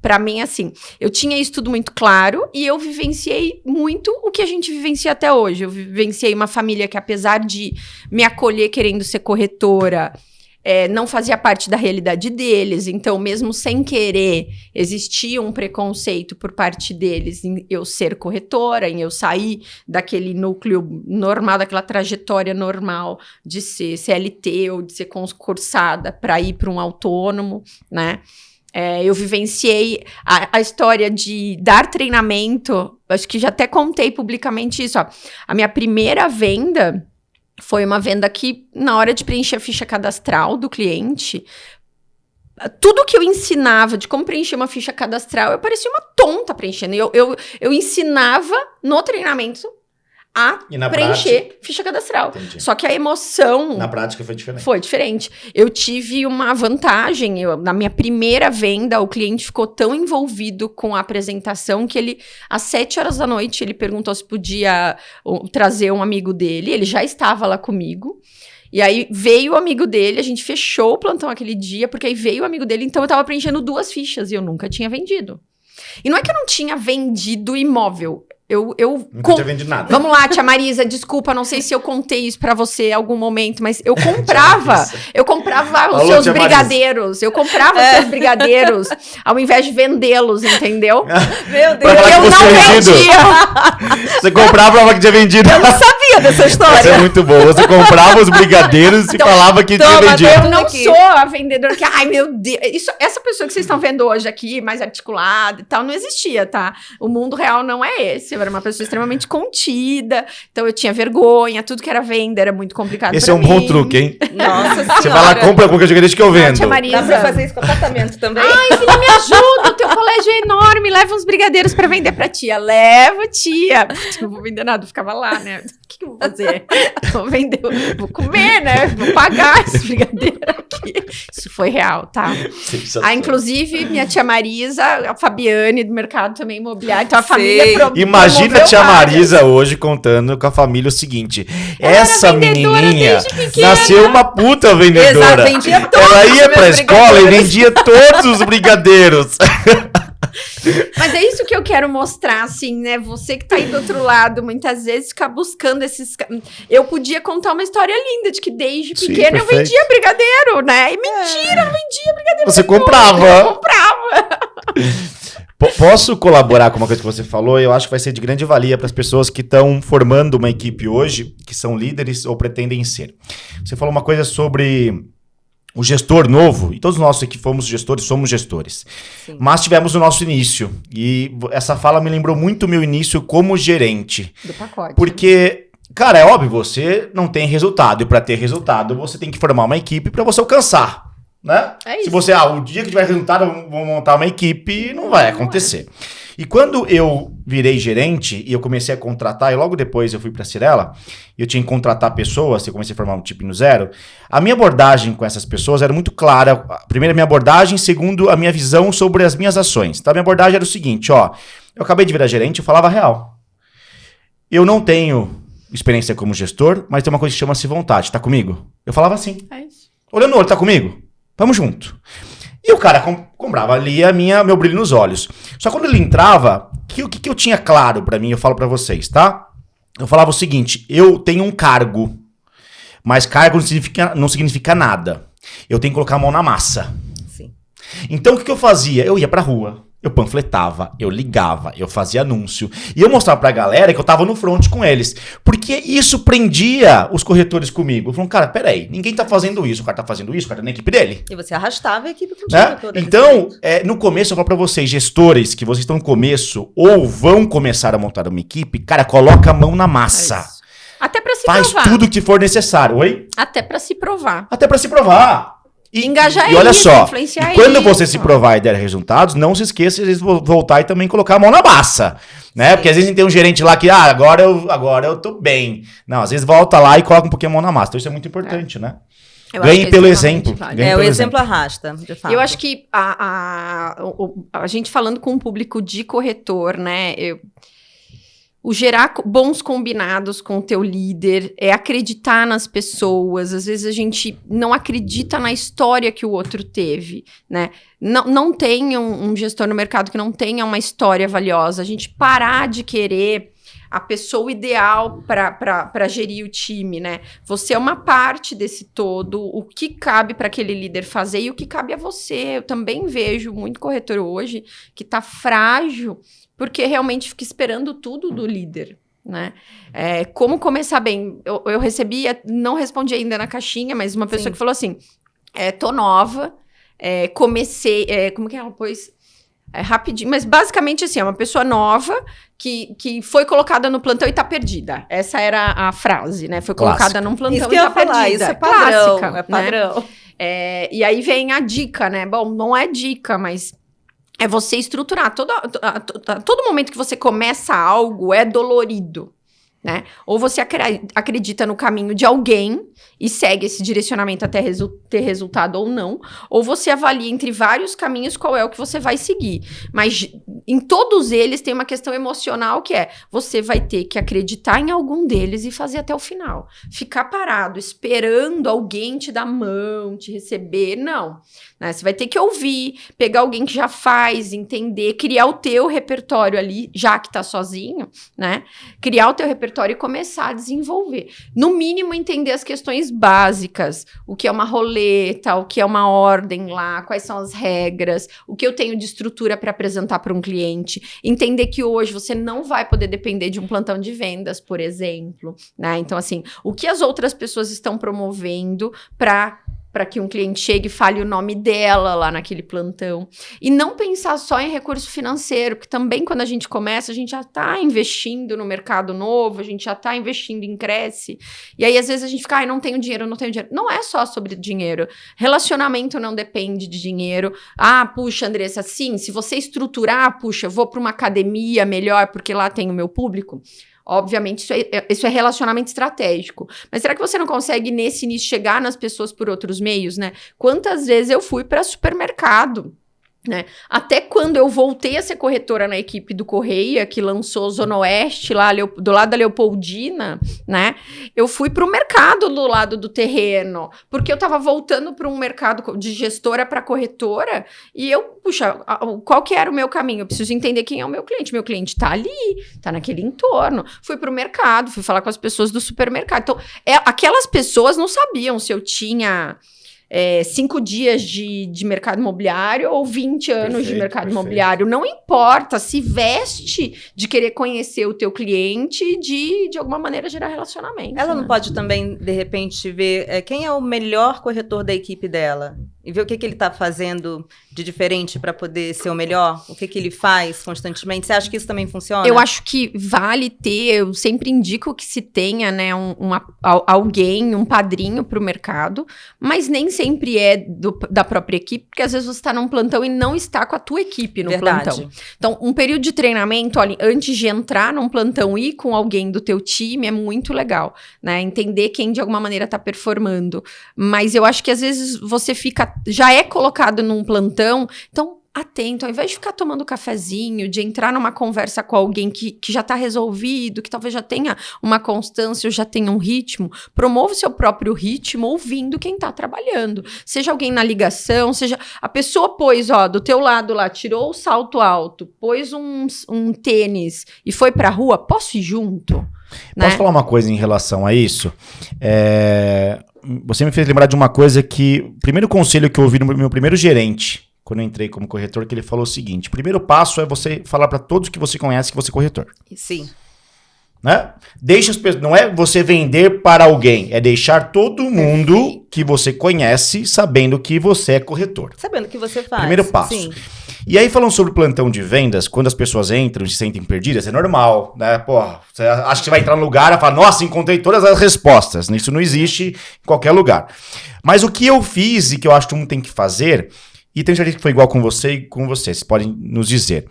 pra mim, assim, eu tinha isso tudo muito claro e eu vivenciei muito o que a gente vivencia até hoje. Eu vivenciei uma família que, apesar de me acolher querendo ser corretora, não fazia parte da realidade deles, então mesmo sem querer, existia um preconceito por parte deles em eu ser corretora, em eu sair daquele núcleo normal, daquela trajetória normal de ser CLT ou de ser concursada para ir para um autônomo, né? Eu vivenciei a história de dar treinamento, acho que já até contei publicamente isso, ó. A minha primeira venda foi uma venda que, na hora de preencher a ficha cadastral do cliente, tudo que eu ensinava de como preencher uma ficha cadastral, eu parecia uma tonta preenchendo. Eu ensinava no treinamento a preencher ficha cadastral. Entendi. Só que a emoção... Na prática foi diferente. Foi diferente. Eu tive uma vantagem. Na minha primeira venda, o cliente ficou tão envolvido com a apresentação que ele, às 7 horas da noite, ele perguntou se podia trazer um amigo dele. Ele já estava lá comigo. E aí veio o amigo dele, a gente fechou o plantão aquele dia, porque aí veio o amigo dele, então eu tava preenchendo 2 fichas e eu nunca tinha vendido. E não é que eu não tinha vendido imóvel. Nunca tinha vendido nada. Vamos lá, tia Marisa, desculpa, não sei se eu contei isso pra você em algum momento, mas eu comprava os seus brigadeiros. Eu comprava os seus brigadeiros ao invés de vendê-los, entendeu? Meu Deus, eu não vendia. Você comprava pra que tinha vendido. Eu não sabia dessa história. Isso é muito bom. Você comprava os brigadeiros e falava que tinha vendido. Eu não sou a vendedora que, ai meu Deus, essa pessoa que vocês estão vendo hoje aqui, mais articulada e tal, não existia, tá? O mundo real não é esse. Eu era uma pessoa extremamente contida, então eu tinha vergonha, tudo que era venda era muito complicado. Esse é um bom truque, hein? Nossa Senhora. Você vai lá, compra qualquer jogo que eu vendo. Tia Marisa. Dá pra fazer isso com apartamento também? Ai, filha, me ajuda, o teu colégio é enorme, leva uns brigadeiros pra vender pra tia. Levo, tia. Não vou vender nada, eu ficava lá, né? O que eu vou fazer? Vou vender, vou comer, né? Vou pagar esse brigadeiro aqui. Isso foi real, tá? Inclusive, minha tia Marisa, a Fabiane do mercado também imobiliário, então a família Imagina a tia Marisa hoje contando com a família o seguinte: essa menininha nasceu uma puta vendedora. Exato, vendia todos ela ia pra escola e vendia todos os brigadeiros. Mas é isso que eu quero mostrar, assim, né? Você que tá aí do outro lado, muitas vezes fica buscando esses... Eu podia contar uma história linda de que desde pequena eu vendia brigadeiro, né? E mentira, eu não vendia brigadeiro. Você comprava. Eu comprava. Posso colaborar com uma coisa que você falou? Eu acho que vai ser de grande valia para as pessoas que estão formando uma equipe hoje, que são líderes ou pretendem ser. Você falou uma coisa sobre o gestor novo, e todos nós que fomos gestores, somos gestores. Sim. Mas tivemos o nosso início, e essa fala me lembrou muito o meu início como gerente. Do pacote. Porque, cara, é óbvio, você não tem resultado, e para ter resultado, você tem que formar uma equipe para você alcançar. Né? É isso. Se você, o dia que tiver resultado, eu vou montar uma equipe, não vai acontecer. E quando eu virei gerente e eu comecei a contratar, e logo depois eu fui para a Cyrela, eu tinha que contratar pessoas, eu comecei a formar um time no zero, a minha abordagem com essas pessoas era muito clara. Primeiro, a minha abordagem, segundo, a minha visão sobre as minhas ações. Então, a minha abordagem era o seguinte, eu acabei de virar gerente, eu falava a real. Eu não tenho experiência como gestor, mas tem uma coisa que chama-se vontade, tá comigo? Eu falava assim. É isso. Olhando no olho, tá comigo? Vamos junto. E o cara comprava ali meu brilho nos olhos. Só quando ele entrava, o que eu tinha claro pra mim, eu falo pra vocês, tá? Eu falava o seguinte, eu tenho um cargo, mas cargo não significa nada. Eu tenho que colocar a mão na massa. Sim. Então o que eu fazia? Eu ia pra rua, eu panfletava, eu ligava, eu fazia anúncio. E eu mostrava pra galera que eu tava no front com eles. Porque isso prendia os corretores comigo. Falaram, cara, peraí, ninguém tá fazendo isso. O cara tá fazendo isso, o cara tá na equipe dele. E você arrastava a equipe contigo Né? toda. Então, no começo eu falo pra vocês, gestores, que vocês estão no começo ou vão começar a montar uma equipe, cara, coloca a mão na massa. É isso. Até pra se Faz provar. tudo que for necessário. Oi? Até pra se provar. Até pra se provar. Engajar E olha isso, só, influenciar quando isso. você se provar e der resultados, não se esqueça de voltar e também colocar a mão na massa, né? Sim. Porque às vezes tem um gerente lá que, agora eu tô bem. Não, às vezes volta lá e coloca um pouquinho a mão na massa. Então isso é muito importante, né? Eu acho Ganhe que pelo extremamente exemplo. vale. Ganhe O pelo exemplo arrasta, de fato. Eu acho que a gente falando com um público de corretor, né? O gerar bons combinados com o teu líder, é acreditar nas pessoas. Às vezes a gente não acredita na história que o outro teve, né? Não tem um gestor no mercado que não tenha uma história valiosa. A gente parar de querer a pessoa ideal para gerir o time, né? Você é uma parte desse todo, o que cabe para aquele líder fazer e o que cabe a você. Eu também vejo muito corretor hoje que tá frágil porque realmente fica esperando tudo do líder, né? Como começar bem? Eu recebi, não respondi ainda na caixinha, mas uma pessoa Sim. que falou assim, tô nova, comecei... como que ela pôs? Rapidinho, mas basicamente assim, é uma pessoa nova que foi colocada no plantão e tá perdida. Essa era a frase, né? Foi colocada num plantão isso que e eu tá ia falar, perdida. Isso é padrão, Clássica, é padrão. Né? E aí vem a dica, né? Bom, não é dica, mas é você estruturar. Todo momento que você começa algo é dolorido, né? Ou você acredita no caminho de alguém e segue esse direcionamento até ter resultado ou não, ou você avalia entre vários caminhos qual é o que você vai seguir. Mas em todos eles tem uma questão emocional que é, você vai ter que acreditar em algum deles e fazer até o final. Ficar parado, esperando alguém te dar mão, te receber, não. Né? Você vai ter que ouvir, pegar alguém que já faz, entender, criar o teu repertório ali, já que tá sozinho, né? Criar o teu repertório e começar a desenvolver. No mínimo, entender as questões básicas, o que é uma roleta, o que é uma ordem lá, quais são as regras, o que eu tenho de estrutura para apresentar para um cliente, entender que hoje você não vai poder depender de um plantão de vendas, por exemplo, né? Então, assim, o que as outras pessoas estão promovendo para que um cliente chegue e fale o nome dela lá naquele plantão. E não pensar só em recurso financeiro, porque também quando a gente começa, a gente já está investindo no mercado novo, a gente já está investindo em cresce. E aí, às vezes, a gente fica, não tenho dinheiro, não tenho dinheiro. Não é só sobre dinheiro. Relacionamento não depende de dinheiro. Puxa, Andressa, sim, se você estruturar, puxa, eu vou para uma academia melhor, porque lá tem o meu público. Obviamente, isso é relacionamento estratégico. Mas será que você não consegue, nesse início, chegar nas pessoas por outros meios, né? Quantas vezes eu fui para supermercado, né? Até quando eu voltei a ser corretora na equipe do Correia, que lançou Zona Oeste, lá do lado da Leopoldina, né? Eu fui para o mercado do lado do terreno, porque eu estava voltando para um mercado de gestora para corretora, e eu, puxa, qual que era o meu caminho? Eu preciso entender quem é o meu cliente. Meu cliente está ali, está naquele entorno. Fui para o mercado, fui falar com as pessoas do supermercado. Então, aquelas pessoas não sabiam se eu tinha 5 dias de mercado imobiliário ou 20 anos de mercado imobiliário. Não importa, se veste de querer conhecer o teu cliente e de alguma maneira gerar relacionamento. Ela não pode também, de repente, ver quem é o melhor corretor da equipe dela e ver o que ele está fazendo de diferente para poder ser o melhor? O que ele faz constantemente? Você acha que isso também funciona? Eu acho que vale ter, eu sempre indico que se tenha, né, alguém, um padrinho para o mercado, mas nem sempre é da própria equipe, porque às vezes você está num plantão e não está com a tua equipe no plantão. Então, um período de treinamento, olha, antes de entrar num plantão e ir com alguém do teu time é muito legal, né? Entender quem de alguma maneira está performando. Mas eu acho que às vezes você já é colocado num plantão, então atento, ao invés de ficar tomando cafezinho, de entrar numa conversa com alguém que já está resolvido, que talvez já tenha uma constância ou já tenha um ritmo, promova o seu próprio ritmo ouvindo quem está trabalhando. Seja alguém na ligação, seja... A pessoa pôs, do teu lado lá, tirou o salto alto, pôs um tênis e foi pra rua, posso ir junto? Né? Posso falar uma coisa em relação a isso? Você me fez lembrar de uma coisa que... O primeiro conselho que eu ouvi no meu primeiro gerente, quando eu entrei como corretor, que ele falou o seguinte: o primeiro passo é você falar para todos que você conhece que você é corretor. Sim. Né? Não é você vender para alguém, é deixar todo mundo que você conhece sabendo que você é corretor. Sabendo o que você faz. Primeiro passo. Sim. E aí, falando sobre plantão de vendas, quando as pessoas entram e se sentem perdidas, é normal, né? Você acha que você vai entrar no lugar e falar, nossa, encontrei todas as respostas. Isso não existe em qualquer lugar. Mas o que eu fiz e que eu acho que todo mundo tem que fazer, e tenho certeza que foi igual com você e com você, vocês podem nos dizer.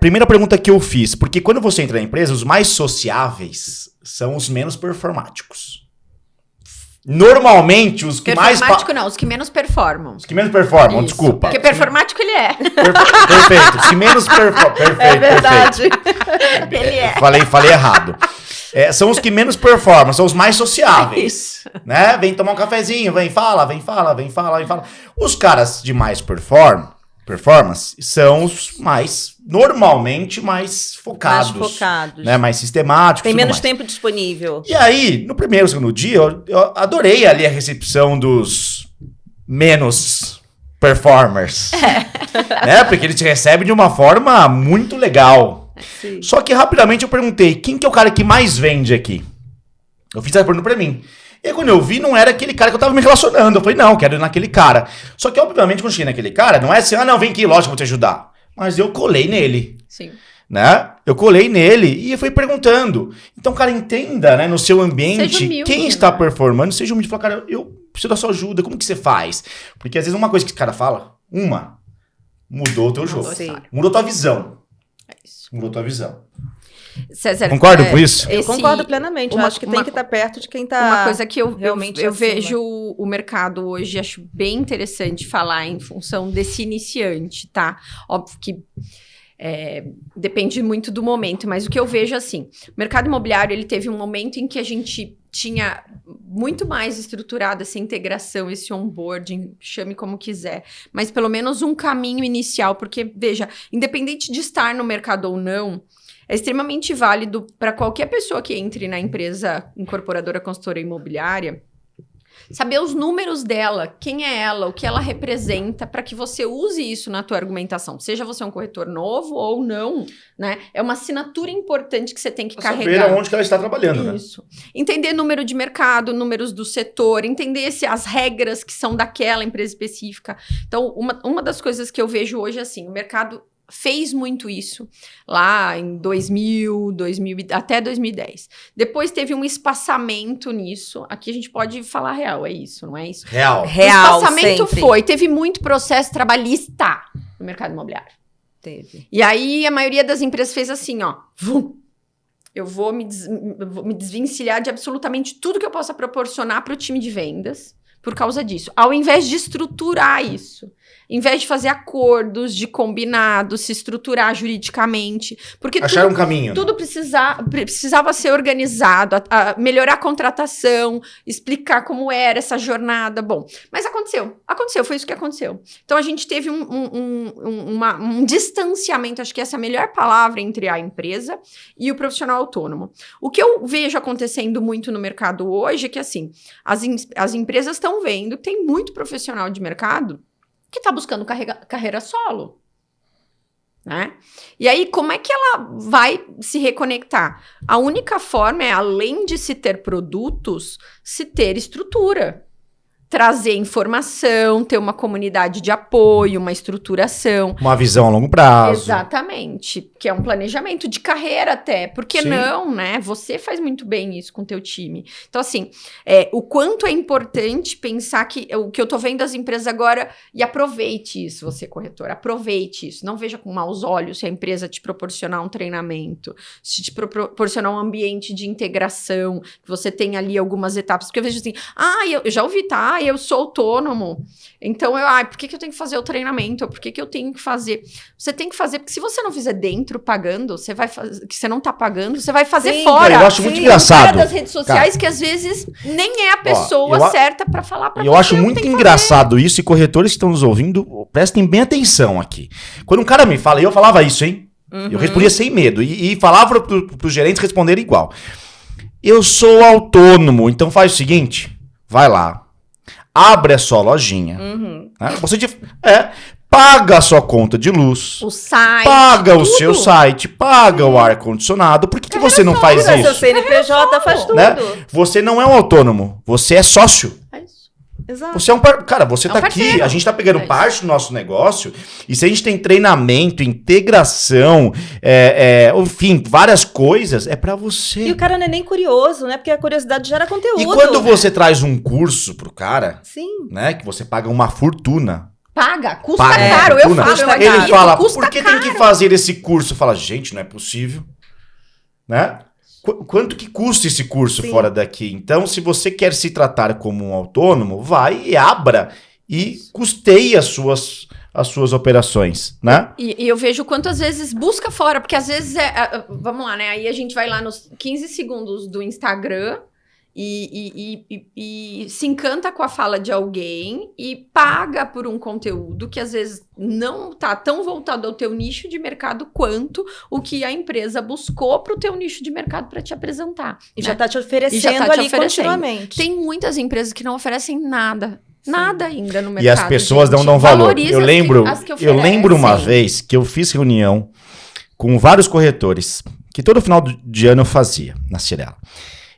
Primeira pergunta que eu fiz, porque quando você entra na empresa, os mais sociáveis são os menos performáticos. Normalmente, os que mais... Performático não, os que menos performam. Os que menos performam, Isso. desculpa. Porque performático ele é. Perfeito, os que menos performam. Perfeito, É verdade. Ele é. Falei errado. São os que menos performam, são os mais sociáveis. Né? Vem tomar um cafezinho, vem fala. Os caras de mais performance são os normalmente mais focados. Mais focados. Né? Mais sistemáticos. Tem menos tempo disponível. E aí, no primeiro, segundo dia, eu adorei ali a recepção dos menos performers. Né? Porque eles te recebem de uma forma muito legal. Sim. Só que rapidamente eu perguntei, quem que é o cara que mais vende aqui? Eu fiz essa pergunta pra mim. E aí, quando eu vi, não era aquele cara que eu tava me relacionando. Eu falei, não, quero ir naquele cara. Só que, obviamente, quando eu cheguei naquele cara, não é assim, não, vem aqui, lógico, vou te ajudar. Mas eu colei nele. Sim. Né? Eu colei nele e fui perguntando. Então, cara, entenda, né, no seu ambiente, humilde, quem está né? performando, seja humilde. Fala, cara, eu preciso da sua ajuda, como que você faz? Porque às vezes uma coisa que o cara fala, mudou o teu jogo. Sim. Mudou tua visão. É isso. Mudou tua visão. César, Concorda com isso? Eu concordo plenamente. Eu acho que tem que estar perto de quem está Uma coisa que eu realmente acima. vejo o mercado hoje, acho bem interessante falar em função desse iniciante, tá? Óbvio que depende muito do momento, mas o que eu vejo assim, o mercado imobiliário, ele teve um momento em que a gente tinha muito mais estruturado essa integração, esse onboarding, chame como quiser, mas pelo menos um caminho inicial, porque, veja, independente de estar no mercado ou não, é extremamente válido para qualquer pessoa que entre na empresa incorporadora consultora imobiliária saber os números dela, quem é ela, o que ela representa, para que você use isso na tua argumentação. Seja você um corretor novo ou não, né? É uma assinatura importante que você tem que carregar. Saber aonde que ela está trabalhando, né? Isso. Entender número de mercado, números do setor, entender as regras que são daquela empresa específica. Então, uma das coisas que eu vejo hoje, assim, o mercado fez muito isso lá em 2000, até 2010. Depois teve um espaçamento nisso. Aqui a gente pode falar real, é isso, não é isso? Real. O espaçamento sempre. teve muito processo trabalhista no mercado imobiliário. Teve. E aí a maioria das empresas fez assim, ó, vum, eu vou me desvencilhar de absolutamente tudo que eu possa proporcionar para o time de vendas por causa disso. Ao invés de estruturar isso, em vez de fazer acordos, de combinados, se estruturar juridicamente. Porque acharam um caminho. Tudo precisava ser organizado, melhorar a contratação, explicar como era essa jornada. Bom, mas aconteceu, foi isso que aconteceu. Então, a gente teve um distanciamento, acho que essa é a melhor palavra, entre a empresa e o profissional autônomo. O que eu vejo acontecendo muito no mercado hoje é que, assim, as empresas estão vendo que tem muito profissional de mercado que está buscando carreira solo, né? E aí, como é que ela vai se reconectar? A única forma é, além de se ter produtos, se ter estrutura. Trazer informação, ter uma comunidade de apoio, uma estruturação. Uma visão a longo prazo. Exatamente, que é um planejamento de carreira até. Por que não, né? Você faz muito bem isso com o teu time. Então, assim, o quanto é importante pensar que o que eu tô vendo as empresas agora, e aproveite isso, você corretor, aproveite isso. Não veja com maus olhos se a empresa te proporcionar um treinamento, se te proporcionar um ambiente de integração, que você tem ali algumas etapas. Porque eu vejo assim, eu já ouvi, tá? Eu sou autônomo, então por que eu tenho que fazer o treinamento? Por que eu tenho que fazer? Você tem que fazer, porque se você não fizer dentro, pagando, você vai fazer, que você não tá pagando, você vai fazer fora. Cara, eu acho muito engraçado. Fora das redes sociais, que às vezes nem é a pessoa certa para falar para você. Eu acho muito engraçado isso, e corretores que estão nos ouvindo, prestem bem atenção aqui. Quando um cara me fala, e eu falava isso, hein? Eu respondia sem medo, e falava pros gerentes responderem igual. Eu sou autônomo, então faz o seguinte, vai lá. Abre a sua lojinha. Né? Você paga a sua conta de luz. O site. Paga o seu site. Paga o ar-condicionado. Por que você não faz isso? Seu CNPJ faz tudo. Né? Você não é um autônomo. Você é sócio. É isso. Exato. Você é cara, você tá aqui, a gente tá pegando parte do nosso negócio, e se a gente tem treinamento, integração, enfim, várias coisas, é pra você. E o cara não é nem curioso, né? Porque a curiosidade gera conteúdo. E quando você traz um curso pro cara, sim, né, que você paga uma fortuna. Custa caro, eu falo. Ele fala, por que tem que fazer esse curso? Fala, gente, não é possível, né? Quanto que custa esse curso fora daqui? Então, se você quer se tratar como um autônomo, vai e abra e custeie as suas operações, né? E eu vejo quantas vezes busca fora, porque às vezes vamos lá, né? Aí a gente vai lá nos 15 segundos do Instagram e se encanta com a fala de alguém e paga por um conteúdo que às vezes não tá tão voltado ao teu nicho de mercado quanto o que a empresa buscou pro teu nicho de mercado para te apresentar. E já tá te oferecendo ali continuamente. Tem muitas empresas que não oferecem nada. Nada ainda no mercado. E as pessoas não dão valor. Valoriza Eu lembro que uma vez que eu fiz reunião com vários corretores, que todo final de ano eu fazia na Cirela.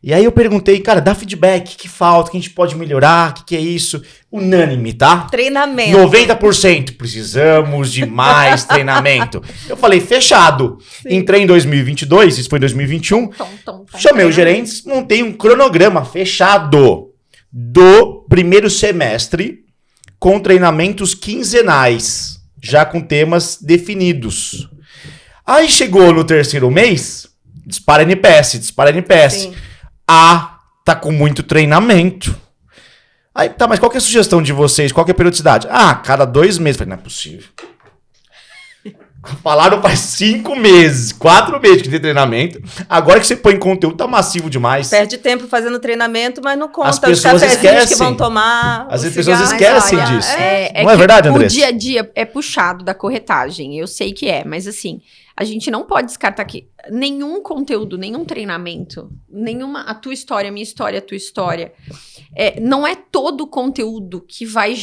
E aí eu perguntei, cara, dá feedback, que falta, que a gente pode melhorar, o que é isso? Unânime, tá? Treinamento. 90%, precisamos de mais treinamento. Eu falei, fechado. Sim. Entrei em 2022, isso foi em 2021, chamei os gerentes, montei um cronograma fechado do primeiro semestre com treinamentos quinzenais, já com temas definidos. Aí chegou no terceiro mês, dispara NPS. Sim. Tá com muito treinamento. Aí, tá, mas qual que é a sugestão de vocês? Qual que é a periodicidade? Cada 2 meses. Falei, não é possível. Falaram faz 5 meses, 4 meses que tem treinamento. Agora que você põe conteúdo, tá massivo demais. Perde tempo fazendo treinamento, mas não conta As os pessoas cafezinhos esquecem. que vão tomar. As os pessoas cigarros. esquecem Olha, disso. É Não é verdade, Andressa? O dia a dia é puxado da corretagem, eu sei que é, mas assim, a gente não pode descartar que nenhum conteúdo, nenhum treinamento, a tua história, a minha história, a tua história, não é todo o conteúdo que vai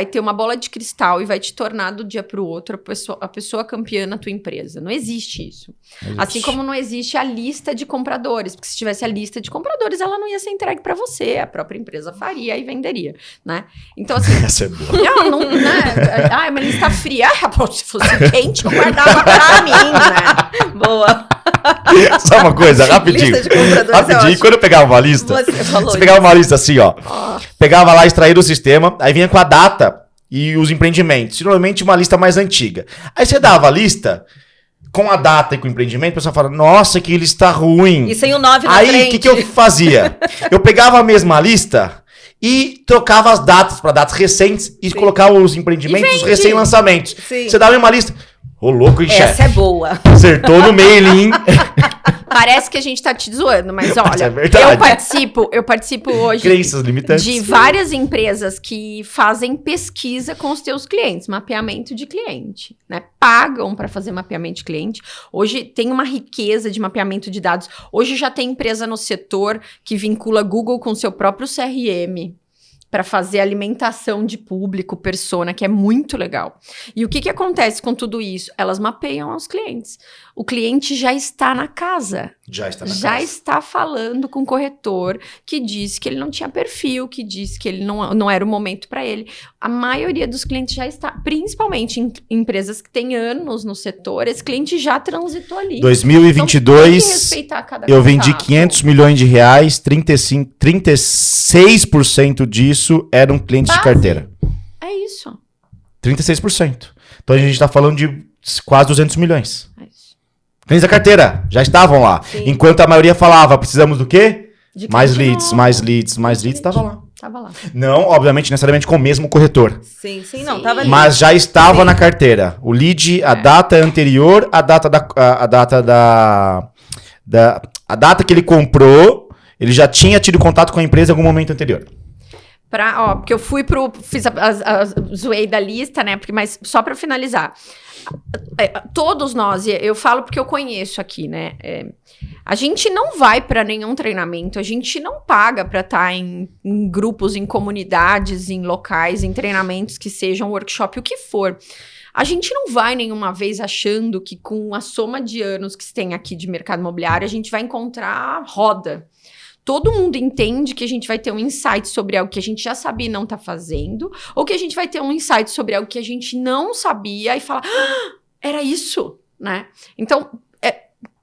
ter uma bola de cristal e vai te tornar do dia para o outro a pessoa campeã na tua empresa. Não existe isso. Assim como não existe a lista de compradores, porque se tivesse a lista de compradores, ela não ia ser entregue para você, a própria empresa faria e venderia, né? Então, assim... Essa é boa. É uma lista fria. Se fosse quente, eu guardava pra mim, né? Boa. Só uma coisa, rapidinho. Lista de compradores é Rapidinho, ótimo. quando eu pegava uma lista, você pegava uma lista assim, ó. Pegava lá, extraía do sistema, aí vinha com a data e os empreendimentos. Normalmente uma lista mais antiga. Aí você dava a lista com a data e com o empreendimento, o pessoal fala, nossa, que lista ruim. E sem o 9 na aí, frente. o que eu fazia? Eu pegava a mesma lista e trocava as datas para datas recentes e colocava os empreendimentos recém-lançamentos. Sim. Você dava uma lista. Ô, louco, hein, chefe? Essa é boa. Acertou no mailing. Parece que a gente tá te zoando, mas olha, é verdade. eu participo hoje Crenças limitantes. de várias empresas que fazem pesquisa com os teus clientes, mapeamento de cliente, né? Pagam para fazer mapeamento de cliente. Hoje tem uma riqueza de mapeamento de dados. Hoje já tem empresa no setor que vincula Google com seu próprio CRM para fazer alimentação de público, persona, que é muito legal. E o que acontece com tudo isso? Elas mapeiam aos clientes. O cliente já está na casa. Já está na já casa. está falando com o corretor que disse que ele não tinha perfil, que disse que ele não era o momento para ele. A maioria dos clientes já está, principalmente em empresas que têm anos no setor, esse cliente já transitou ali. 2022, então, tem que respeitar cada eu vendi contato. 500 milhões de reais, 36% disso era um cliente de carteira. É isso. 36%. Então a gente está falando de quase 200 milhões. É isso. Clientes da carteira, já estavam lá. Sim. Enquanto a maioria falava, precisamos do quê? De Mais cliente leads, novo. mais leads, estava lá. Tava lá. Não, obviamente, necessariamente com o mesmo corretor. Sim, não, Sim. tava ali. Mas já estava Sim. na carteira. O lead, a data anterior, a data que ele comprou, ele já tinha tido contato com a empresa em algum momento anterior. Porque eu fiz zoei da lista, né? Mas só para finalizar. Todos nós, eu falo porque eu conheço aqui, né? A gente não vai para nenhum treinamento, a gente não paga para estar em grupos, em comunidades, em locais, em treinamentos que sejam workshop, o que for. A gente não vai nenhuma vez achando que com a soma de anos que se tem aqui de mercado imobiliário, a gente vai encontrar roda. Todo mundo entende que a gente vai ter um insight sobre algo que a gente já sabia e não tá fazendo, ou que a gente vai ter um insight sobre algo que a gente não sabia e fala, era isso, né? Então,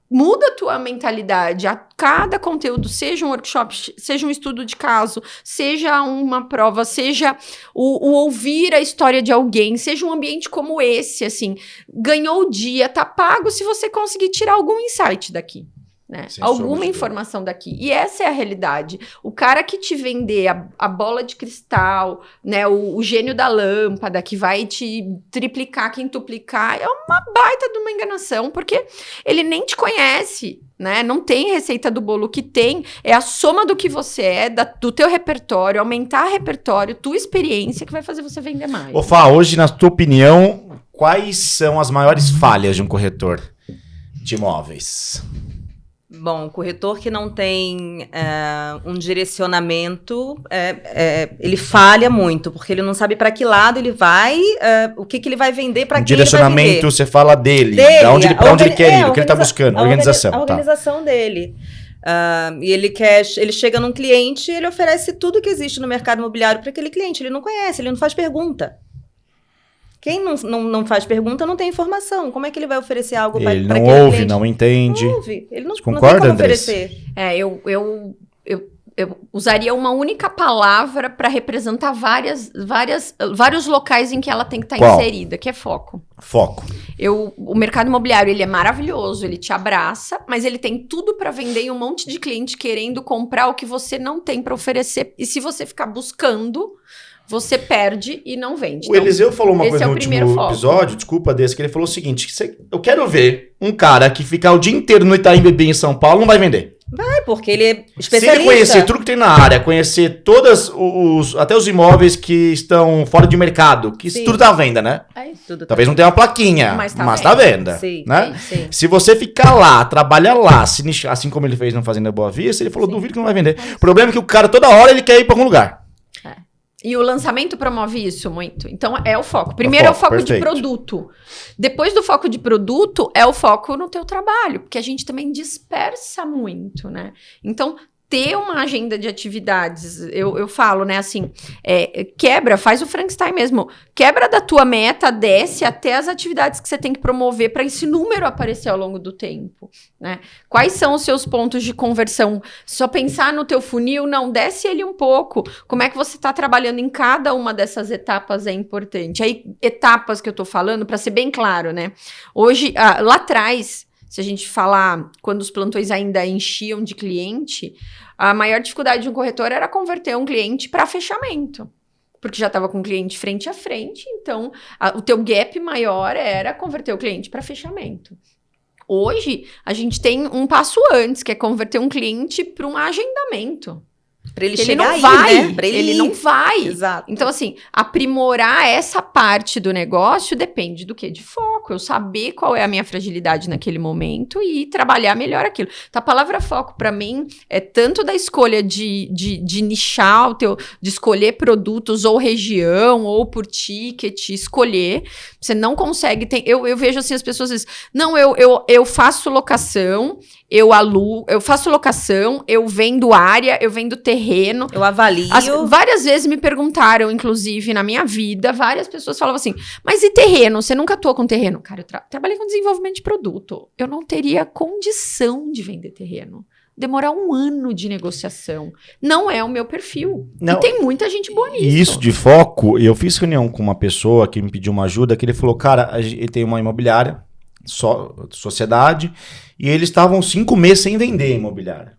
muda a tua mentalidade. A cada conteúdo, seja um workshop, seja um estudo de caso, seja uma prova, seja o ouvir a história de alguém, seja um ambiente como esse, assim, ganhou o dia, tá pago se você conseguir tirar algum insight daqui. Né? Alguma informação daqui. E essa é a realidade. O cara que te vender a bola de cristal, né, o gênio da lâmpada, que vai te triplicar, quintuplicar, é uma baita de uma enganação, porque ele nem te conhece, né? Não tem receita do bolo. O que tem é a soma do que você é, do teu repertório, aumentar repertório, tua experiência, que vai fazer você vender mais. Ô Fá, hoje, na tua opinião, quais são as maiores falhas de um corretor de imóveis? Bom, o corretor que não tem um direcionamento, ele falha muito, porque ele não sabe para que lado ele vai, o que ele vai vender, para quem ele vai vender. Direcionamento, você fala dele, pra onde ele quer ir, o que ele está buscando, a organização. A organização dele. E ele chega num cliente e ele oferece tudo que existe no mercado imobiliário para aquele cliente. Ele não conhece, ele não faz pergunta. Quem não faz pergunta não tem informação. Como é que ele vai oferecer algo para aquele cliente? Ele não ouve, não entende. Não ouve. Ele não Concorda, tem como Andressa? oferecer. Eu usaria uma única palavra para representar vários locais em que ela tem que estar inserida, que é foco. Foco. O mercado imobiliário, ele é maravilhoso, ele te abraça, mas ele tem tudo para vender e um monte de cliente querendo comprar o que você não tem para oferecer. E se você ficar buscando, você perde e não vende. O Eliseu falou uma coisa no último episódio, que ele falou o seguinte, eu quero ver um cara que fica o dia inteiro no Itaim Bibi em São Paulo, não vai vender. Vai, porque ele é especialista. Se ele conhecer tudo que tem na área, conhecer até os imóveis que estão fora de mercado, que isso tudo tá à venda, né? Tudo Talvez não tenha uma plaquinha, mas tá à venda. Sim, né? sim. Se você ficar lá, trabalhar lá, assim como ele fez no Fazenda Boa Vista, ele falou, duvido que não vai vender. O problema é que o cara, toda hora, ele quer ir pra algum lugar. E o lançamento promove isso muito. Então, é o foco. Primeiro é o foco de produto. Depois do foco de produto, é o foco no teu trabalho. Porque a gente também dispersa muito, né? Então, ter uma agenda de atividades, eu falo, né, assim, quebra, faz o Frankenstein mesmo, quebra da tua meta, desce até as atividades que você tem que promover para esse número aparecer ao longo do tempo, né? Quais são os seus pontos de conversão? Só pensar no teu funil, não, desce ele um pouco. Como é que você está trabalhando em cada uma dessas etapas é importante. Aí, etapas que eu tô falando, para ser bem claro, né? Hoje, lá atrás, se a gente falar quando os plantões ainda enchiam de cliente, a maior dificuldade de um corretor era converter um cliente para fechamento. Porque já estava com o cliente frente a frente, então o teu gap maior era converter o cliente para fechamento. Hoje, a gente tem um passo antes, que é converter um cliente para um agendamento. Para ele não chegar aí, vai, né? Pra ele não vai. Exato. Então, assim, aprimorar essa parte do negócio depende do quê? De foco. Eu saber qual é a minha fragilidade naquele momento e trabalhar melhor aquilo. Então, a palavra foco, para mim, é tanto da escolha de nichar de escolher produtos ou região, ou por ticket, escolher. Você não consegue... Eu vejo, assim, as pessoas dizem, não, eu faço locação, eu faço locação, eu vendo área, eu vendo terreno. Eu avalio. Várias vezes me perguntaram, inclusive, na minha vida, várias pessoas falavam assim, mas e terreno? Você nunca atuou com terreno? Cara, eu trabalhei com desenvolvimento de produto. Eu não teria condição de vender terreno. Demorar 1 ano de negociação. Não é o meu perfil. Não. E tem muita gente boa nisso. E isso de foco, eu fiz reunião com uma pessoa que me pediu uma ajuda, que ele falou, cara, ele tem uma imobiliária, sociedade, e eles estavam 5 meses sem vender a imobiliária.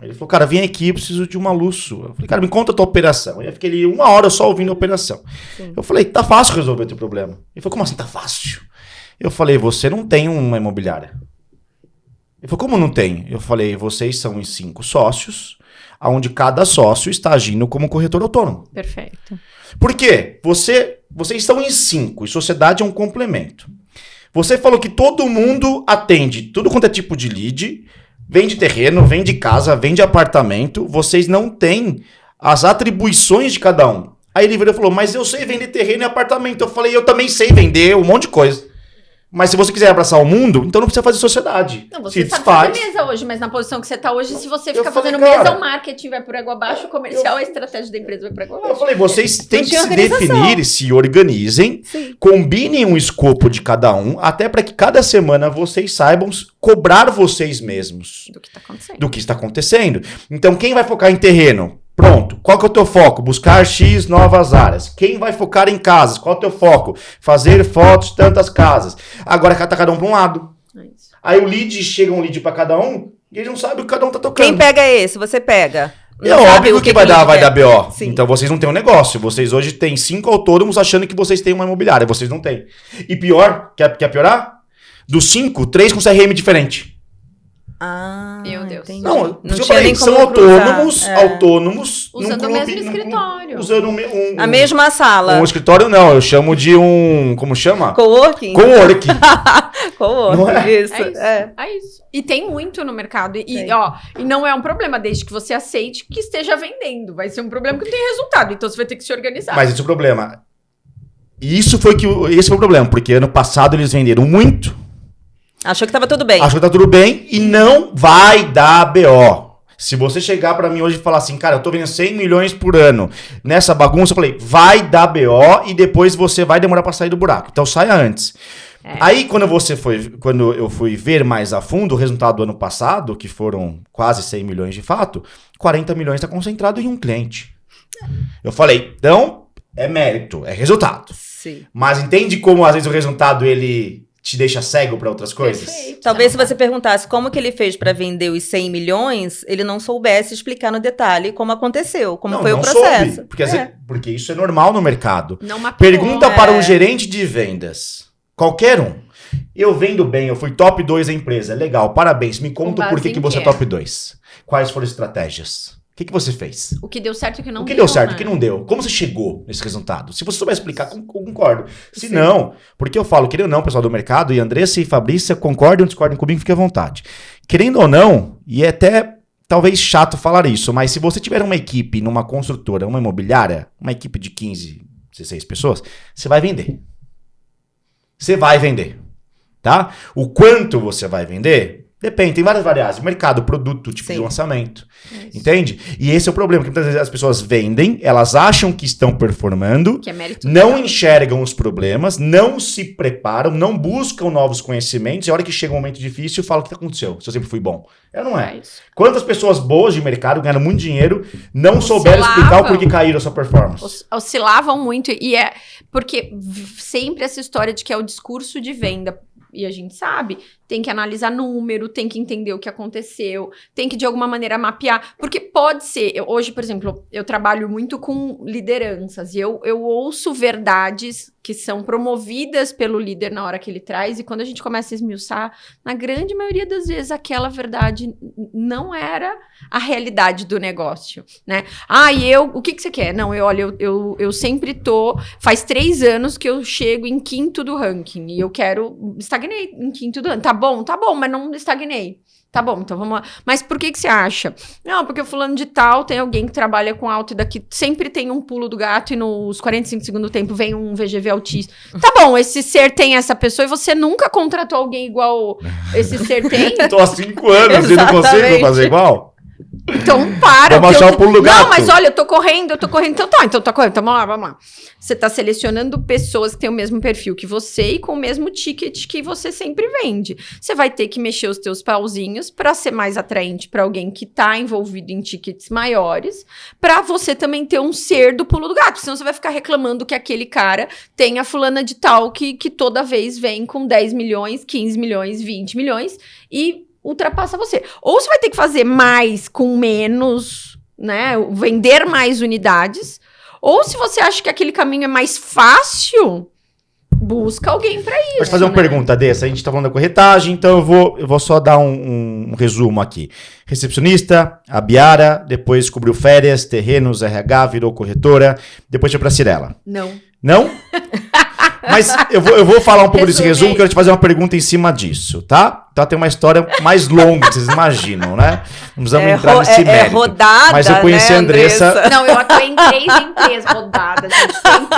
Ele falou, cara, vem aqui, eu preciso de uma luz sua. Eu falei, cara, me conta a tua operação. Eu fiquei ali 1 hora só ouvindo a operação. Sim. Eu falei, tá fácil resolver o teu problema. Ele falou, como assim tá fácil? Eu falei, você não tem uma imobiliária. Ele falou, como não tem? Eu falei, vocês são em 5 sócios, onde cada sócio está agindo como corretor autônomo. Perfeito. Por quê? Vocês estão em 5 e sociedade é um complemento. Você falou que todo mundo atende tudo quanto é tipo de lead, vende terreno, vende casa, vende apartamento, vocês não têm as atribuições de cada um. Aí ele virou e falou, mas eu sei vender terreno e apartamento. Eu falei, eu também sei vender um monte de coisa. Mas se você quiser abraçar o mundo, então não precisa fazer sociedade. Não, você sabe fazer mesa hoje, mas na posição que você está hoje, se você ficar fazendo mesa, o marketing vai por água abaixo, o comercial, a estratégia da empresa vai por água abaixo. Eu falei, vocês têm que se definir, se organizem, combinem um escopo de cada um, até para que cada semana vocês saibam cobrar vocês mesmos. Do que está acontecendo. Então, quem vai focar em terreno? Pronto. Qual que é o teu foco? Buscar X novas áreas. Quem vai focar em casas? Qual é o teu foco? Fazer fotos de tantas casas. Agora tá cada um para um lado. Aí o lead, chega um lead para cada um e eles não sabem o que cada um tá tocando. Quem pega esse? Você pega. É óbvio que vai dar BO. Sim. Então vocês não têm um negócio. Vocês hoje têm 5 autônomos achando que vocês têm uma imobiliária. Vocês não têm. E pior, quer piorar? Dos 5, 3 com CRM diferente. Meu Deus. Entendi. Não eu falei, são autônomos usando o mesmo escritório. Usando a mesma sala. Um escritório não, eu chamo de como chama? Coworking. Coworking. Isso. É isso. E tem muito no mercado. E não é um problema, desde que você aceite que esteja vendendo. Vai ser um problema que não tem resultado, então você vai ter que se organizar. Mas esse é o problema. Esse foi o problema, porque ano passado eles venderam muito. Achou que tava tudo bem. Achou que tá tudo bem e não vai dar BO. Se você chegar pra mim hoje e falar assim, cara, eu tô vendendo 100 milhões por ano nessa bagunça, eu falei, vai dar BO e depois você vai demorar pra sair do buraco. Então saia antes. Aí, quando eu fui ver mais a fundo o resultado do ano passado, que foram quase 100 milhões de fato, 40 milhões está concentrado em um cliente. Eu falei, então, é mérito, é resultado. Sim. Mas entende como, às vezes, o resultado, ele te deixa cego para outras coisas? Perfeito. Talvez se você perguntasse como que ele fez para vender os 100 milhões, ele não soubesse explicar no detalhe como aconteceu, como foi o processo. Soube, porque isso é normal no mercado. Não mapeou. Pergunta para um gerente de vendas, qualquer um. Eu vendo bem, eu fui top 2 da empresa, legal, parabéns. Me conta por que você é top 2. Quais foram as estratégias? O que você fez? O que deu certo e o que não deu. O que deu certo e né? o que não deu? Como você chegou nesse resultado? Se você souber explicar, concordo. Se não, porque eu falo, querendo ou não, pessoal do mercado, e Andressa e Fabrícia concordem ou discordem comigo, fique à vontade. Querendo ou não, e é até talvez chato falar isso, mas se você tiver uma equipe numa construtora, uma imobiliária, uma equipe de 15, 16 pessoas, você vai vender. Você vai vender, tá? O quanto você vai vender... Depende, tem várias variáveis. Mercado, produto, tipo de lançamento. Entende? E esse é o problema, que muitas vezes as pessoas vendem, elas acham que estão performando, que é mérito não dela. enxergam os problemas, não se preparam, não buscam novos conhecimentos, e a hora que chega um momento difícil, falam o que aconteceu, se eu sempre fui bom. Não é. Quantas pessoas boas de mercado, ganharam muito dinheiro, não souberam explicar o porquê caíram a sua performance? Oscilavam muito, e é porque sempre essa história de que é o discurso de venda. E a gente sabe, tem que analisar número, tem que entender o que aconteceu, tem que de alguma maneira mapear, porque pode ser, hoje, por exemplo, eu trabalho muito com lideranças, e eu ouço verdades que são promovidas pelo líder na hora que ele traz, e quando a gente começa a esmiuçar, na grande maioria das vezes, aquela verdade não era a realidade do negócio, né? O que você quer? Não, eu sempre faz 3 anos que eu chego em 5º do ranking, e eu estagnei em 5º do ranking. Tá bom, mas não estagnei. Tá bom, então vamos lá. Mas por que você acha? Não, porque fulano de tal tem alguém que trabalha com alto e daqui sempre tem um pulo do gato e nos 45 segundos do tempo vem um VGV autista. Tá bom, esse ser tem essa pessoa e você nunca contratou alguém igual esse ser tem? Tô há 5 anos e não consigo fazer igual? Então para. Vamos achar o pulo do gato. Não, mas olha, eu tô correndo. Então tá correndo. Então vamos lá. Você tá selecionando pessoas que têm o mesmo perfil que você e com o mesmo ticket que você sempre vende. Você vai ter que mexer os teus pauzinhos pra ser mais atraente pra alguém que tá envolvido em tickets maiores, pra você também ter um ser do pulo do gato. Senão você vai ficar reclamando que aquele cara tem a fulana de tal que toda vez vem com 10 milhões, 15 milhões, 20 milhões e ultrapassa você. Ou você vai ter que fazer mais com menos, né? Vender mais unidades. Ou se você acha que aquele caminho é mais fácil, busca alguém para isso. Pode fazer uma pergunta dessa. A gente tá falando da corretagem, então eu vou só dar um resumo aqui. Recepcionista, a Biara, depois cobriu férias, terrenos, RH, virou corretora, depois foi pra Cirela. Não? Mas eu vou falar um pouco desse resumo, que eu quero te fazer uma pergunta em cima disso, tá? Então tem uma história mais longa, que vocês imaginam, né? Não precisamos entrar nesse mérito. Rodada, mas eu conheci né, a Andressa. Não, eu atuei em 3 empresas rodadas.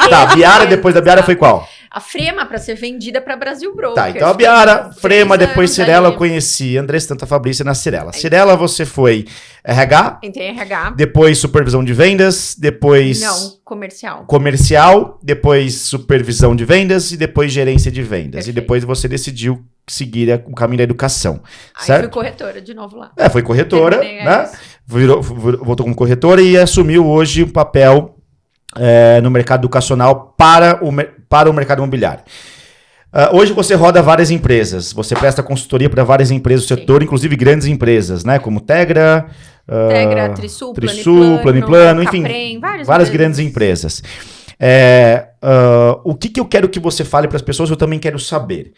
Tá, a Biara, depois da Biara foi qual? A Frema, para ser vendida para Brasil Broker. Tá, então a Biara, Frema, depois Cirela, eu conheci Andressa, tanto a Fabrícia na Cirela. Cirela, você foi RH? Entrei em RH. Depois supervisão de vendas, depois... Não, comercial. Comercial, depois supervisão de vendas e depois gerência de vendas. Perfeito. E depois você decidiu seguir o caminho da educação, Aí certo? fui corretora de novo lá. Foi corretora, Terminei, né? Voltou como corretora e assumiu hoje um papel no mercado educacional para o mercado imobiliário. Hoje você roda várias empresas, você presta consultoria para várias empresas do setor, inclusive grandes empresas, né? Como Tegra, Trisul, Planiplano, enfim, Caprem, várias grandes empresas. O que eu quero que você fale para as pessoas, eu também quero saber.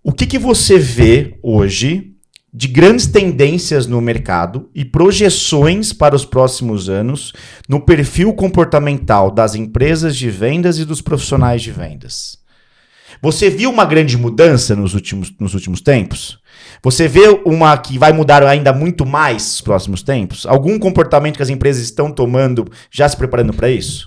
O que você vê hoje de grandes tendências no mercado e projeções para os próximos anos no perfil comportamental das empresas de vendas e dos profissionais de vendas? Você viu uma grande mudança nos últimos tempos? Você vê uma que vai mudar ainda muito mais nos próximos tempos? Algum comportamento que as empresas estão tomando, já se preparando para isso?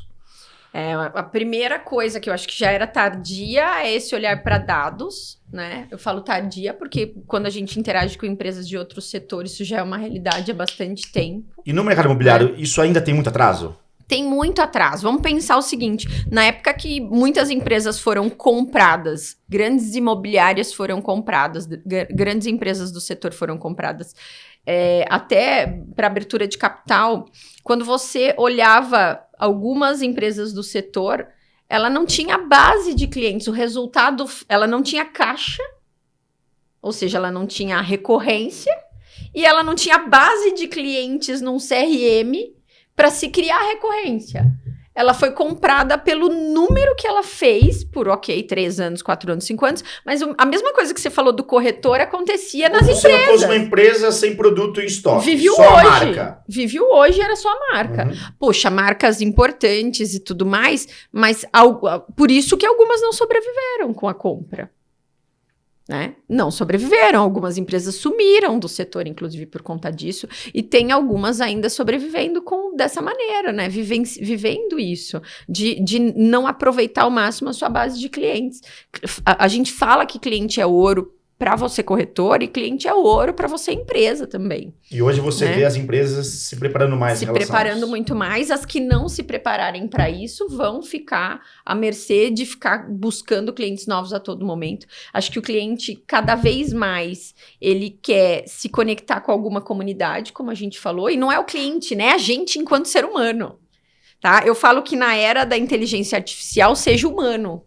A primeira coisa que eu acho que já era tardia é esse olhar para dados, né? Eu falo tardia porque quando a gente interage com empresas de outros setores, isso já é uma realidade há bastante tempo. E no mercado imobiliário, isso ainda tem muito atraso? Tem muito atraso. Vamos pensar o seguinte, na época que muitas empresas foram compradas, grandes imobiliárias foram compradas, grandes empresas do setor foram compradas, até para abertura de capital, quando você olhava algumas empresas do setor, ela não tinha base de clientes, o resultado, ela não tinha caixa, ou seja, ela não tinha recorrência, e ela não tinha base de clientes num CRM para se criar recorrência. Ela foi comprada pelo número que ela fez, por 3 anos, 4 anos, 5 anos, mas a mesma coisa que você falou do corretor acontecia nas empresas. Você pôs uma empresa sem produto em estoque, Viviu só hoje, a marca. Viviu hoje, era só a marca. Poxa, marcas importantes e tudo mais, mas por isso que algumas não sobreviveram com a compra. Né? Não sobreviveram, algumas empresas sumiram do setor, inclusive por conta disso, e tem algumas ainda sobrevivendo dessa maneira, né? Vivendo isso, de não aproveitar ao máximo a sua base de clientes. A gente fala que cliente é ouro para você corretor e cliente é ouro para você empresa também. E hoje você vê as empresas se preparando mais em relação a isso. Se preparando muito mais. As que não se prepararem para isso vão ficar à mercê de ficar buscando clientes novos a todo momento. Acho que o cliente, cada vez mais, ele quer se conectar com alguma comunidade, como a gente falou, e não é o cliente, né? A gente enquanto ser humano. Tá? Eu falo que na era da inteligência artificial, seja humano.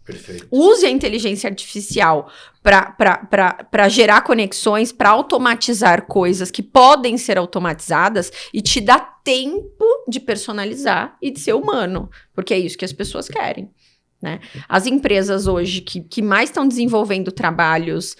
Perfeito. Use a inteligência artificial para gerar conexões, para automatizar coisas que podem ser automatizadas e te dá tempo de personalizar e de ser humano, porque é isso que as pessoas querem. Né? As empresas hoje que mais estão desenvolvendo trabalhos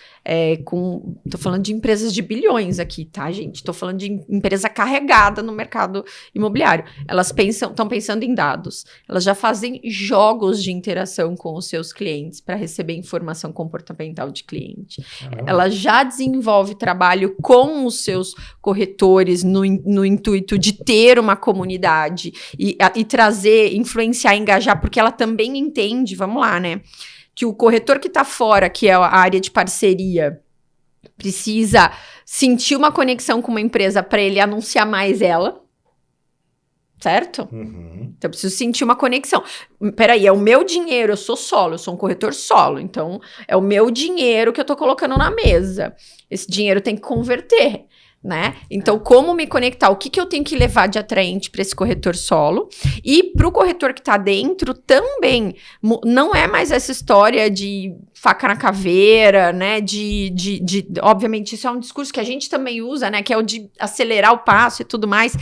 tô falando de empresas de bilhões aqui, tá, gente? Tô falando de empresa carregada no mercado imobiliário. Elas estão pensando em dados. Elas já fazem jogos de interação com os seus clientes para receber informação comportamental de cliente. Ela já desenvolve trabalho com os seus corretores no intuito de ter uma comunidade e trazer, influenciar, engajar, porque ela também entende, vamos lá, né? Que o corretor que está fora, que é a área de parceria, precisa sentir uma conexão com uma empresa para ele anunciar mais ela, certo? Então, eu preciso sentir uma conexão. Peraí, é o meu dinheiro, eu sou solo, eu sou um corretor solo, então é o meu dinheiro que eu estou colocando na mesa. Esse dinheiro tem que converter. Né? Então, como me conectar? O que eu tenho que levar de atraente para esse corretor solo? E para o corretor que está dentro também, não é mais essa história de faca na caveira, né? Obviamente, isso é um discurso que a gente também usa, né? Que é o de acelerar o passo e tudo mais.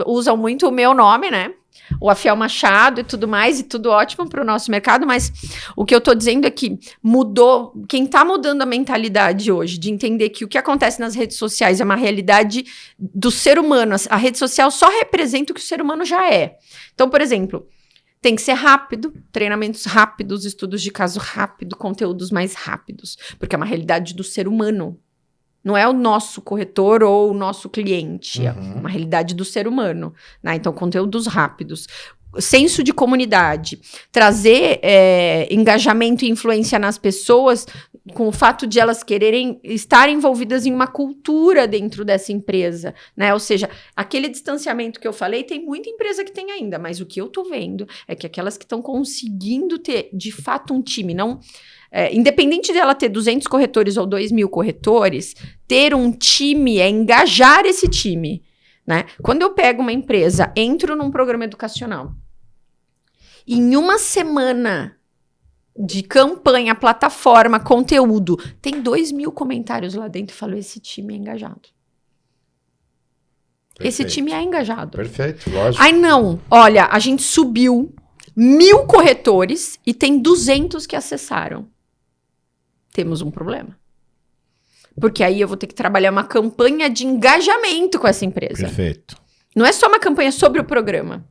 Usam muito o meu nome, né? O Afiel Machado e tudo mais, e tudo ótimo para o nosso mercado, mas o que eu estou dizendo é que mudou, quem está mudando a mentalidade hoje, de entender que o que acontece nas redes sociais é uma realidade do ser humano, a rede social só representa o que o ser humano já é. Então, por exemplo, tem que ser rápido, treinamentos rápidos, estudos de caso rápido, conteúdos mais rápidos, porque é uma realidade do ser humano. Não é o nosso corretor ou o nosso cliente, é uma realidade do ser humano. Né? Então, conteúdos rápidos. Senso de comunidade. Trazer engajamento e influência nas pessoas com o fato de elas quererem estar envolvidas em uma cultura dentro dessa empresa. Né? Ou seja, aquele distanciamento que eu falei, tem muita empresa que tem ainda, mas o que eu estou vendo é que aquelas que estão conseguindo ter, de fato, um time, não... independente dela ter 200 corretores ou 2.000 corretores, ter um time é engajar esse time, né? Quando eu pego uma empresa, entro num programa educacional, em uma semana de campanha, plataforma, conteúdo, tem 2.000 comentários lá dentro e falo, esse time é engajado. Perfeito. Esse time é engajado. Perfeito, lógico. Aí não, olha, a gente subiu 1.000 corretores e tem 200 que acessaram. Temos um problema. Porque aí eu vou ter que trabalhar uma campanha de engajamento com essa empresa. Perfeito. Não é só uma campanha sobre o programa.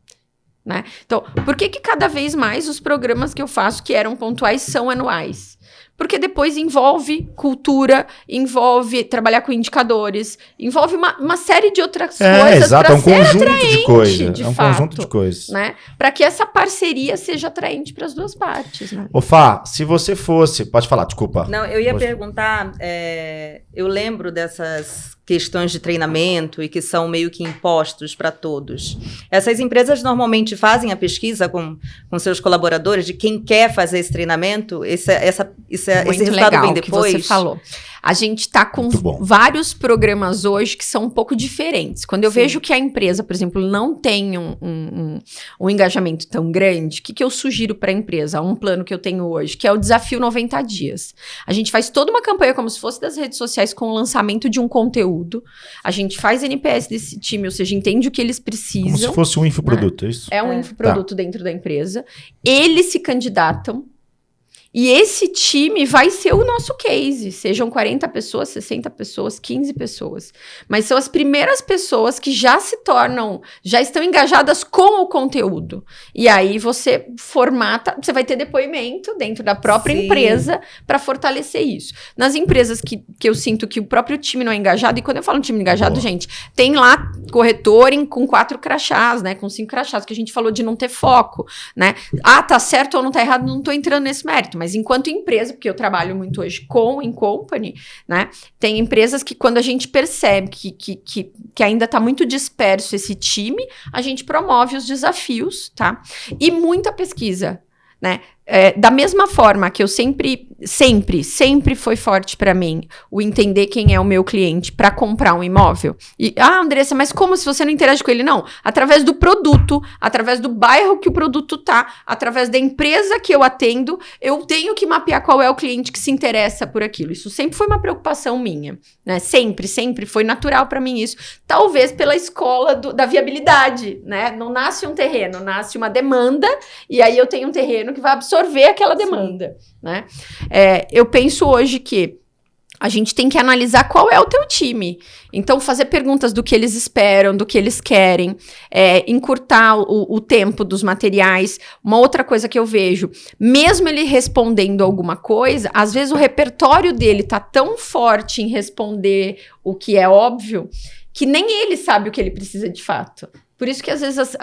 Né? Então, por que cada vez mais os programas que eu faço que eram pontuais são anuais? Porque depois envolve cultura, envolve trabalhar com indicadores, envolve uma série de outras coisas exato, para um ser conjunto conjunto de coisas. de É um fato, conjunto de coisas. né? Para que essa parceria seja atraente para as duas partes, né? Ô, Fá, se você fosse... Pode falar, desculpa. Não, eu ia Pode. perguntar, eu lembro dessas questões de treinamento e que são meio que impostos para todos. Essas empresas normalmente fazem a pesquisa com seus colaboradores de quem quer fazer esse treinamento? Esse resultado legal vem depois? que você falou. A gente está com vários programas hoje que são um pouco diferentes. Quando eu vejo que a empresa, por exemplo, não tem um engajamento tão grande, o que eu sugiro para a empresa? Um plano que eu tenho hoje, que é o Desafio 90 Dias. A gente faz toda uma campanha como se fosse das redes sociais com o lançamento de um conteúdo. A gente faz NPS desse time, ou seja, entende o que eles precisam. Como se fosse um infoproduto, é isso? É um infoproduto dentro da empresa. Eles se candidatam. E esse time vai ser o nosso case. Sejam 40 pessoas, 60 pessoas, 15 pessoas. Mas são as primeiras pessoas que já estão engajadas com o conteúdo. E aí você formata, você vai ter depoimento dentro da própria empresa para fortalecer isso. Nas empresas que eu sinto que o próprio time não é engajado, e quando eu falo time engajado, gente, tem lá corretor com 4 crachás, né? Com 5 crachás, que a gente falou de não ter foco, né? Ah, tá certo ou não tá errado, não tô entrando nesse mérito, mas enquanto empresa, porque eu trabalho muito hoje in company, né? Tem empresas que quando a gente percebe que ainda tá muito disperso esse time, a gente promove os desafios, tá? E muita pesquisa, né? Da mesma forma que eu sempre foi forte para mim o entender quem é o meu cliente para comprar um imóvel. E, Andressa, mas como se você não interage com ele? Não, através do produto, através do bairro que o produto tá, através da empresa que eu atendo, eu tenho que mapear qual é o cliente que se interessa por aquilo. Isso sempre foi uma preocupação minha, né? Sempre foi natural para mim isso. Talvez pela escola da viabilidade, né? Não nasce um terreno, nasce uma demanda e aí eu tenho um terreno que vai absorver aquela demanda, né? Eu penso hoje que a gente tem que analisar qual é o teu time. Então, fazer perguntas do que eles esperam, do que eles querem, encurtar o tempo dos materiais. Uma outra coisa que eu vejo, mesmo ele respondendo alguma coisa, às vezes o repertório dele tá tão forte em responder o que é óbvio, que nem ele sabe o que ele precisa de fato. Por isso que, às vezes,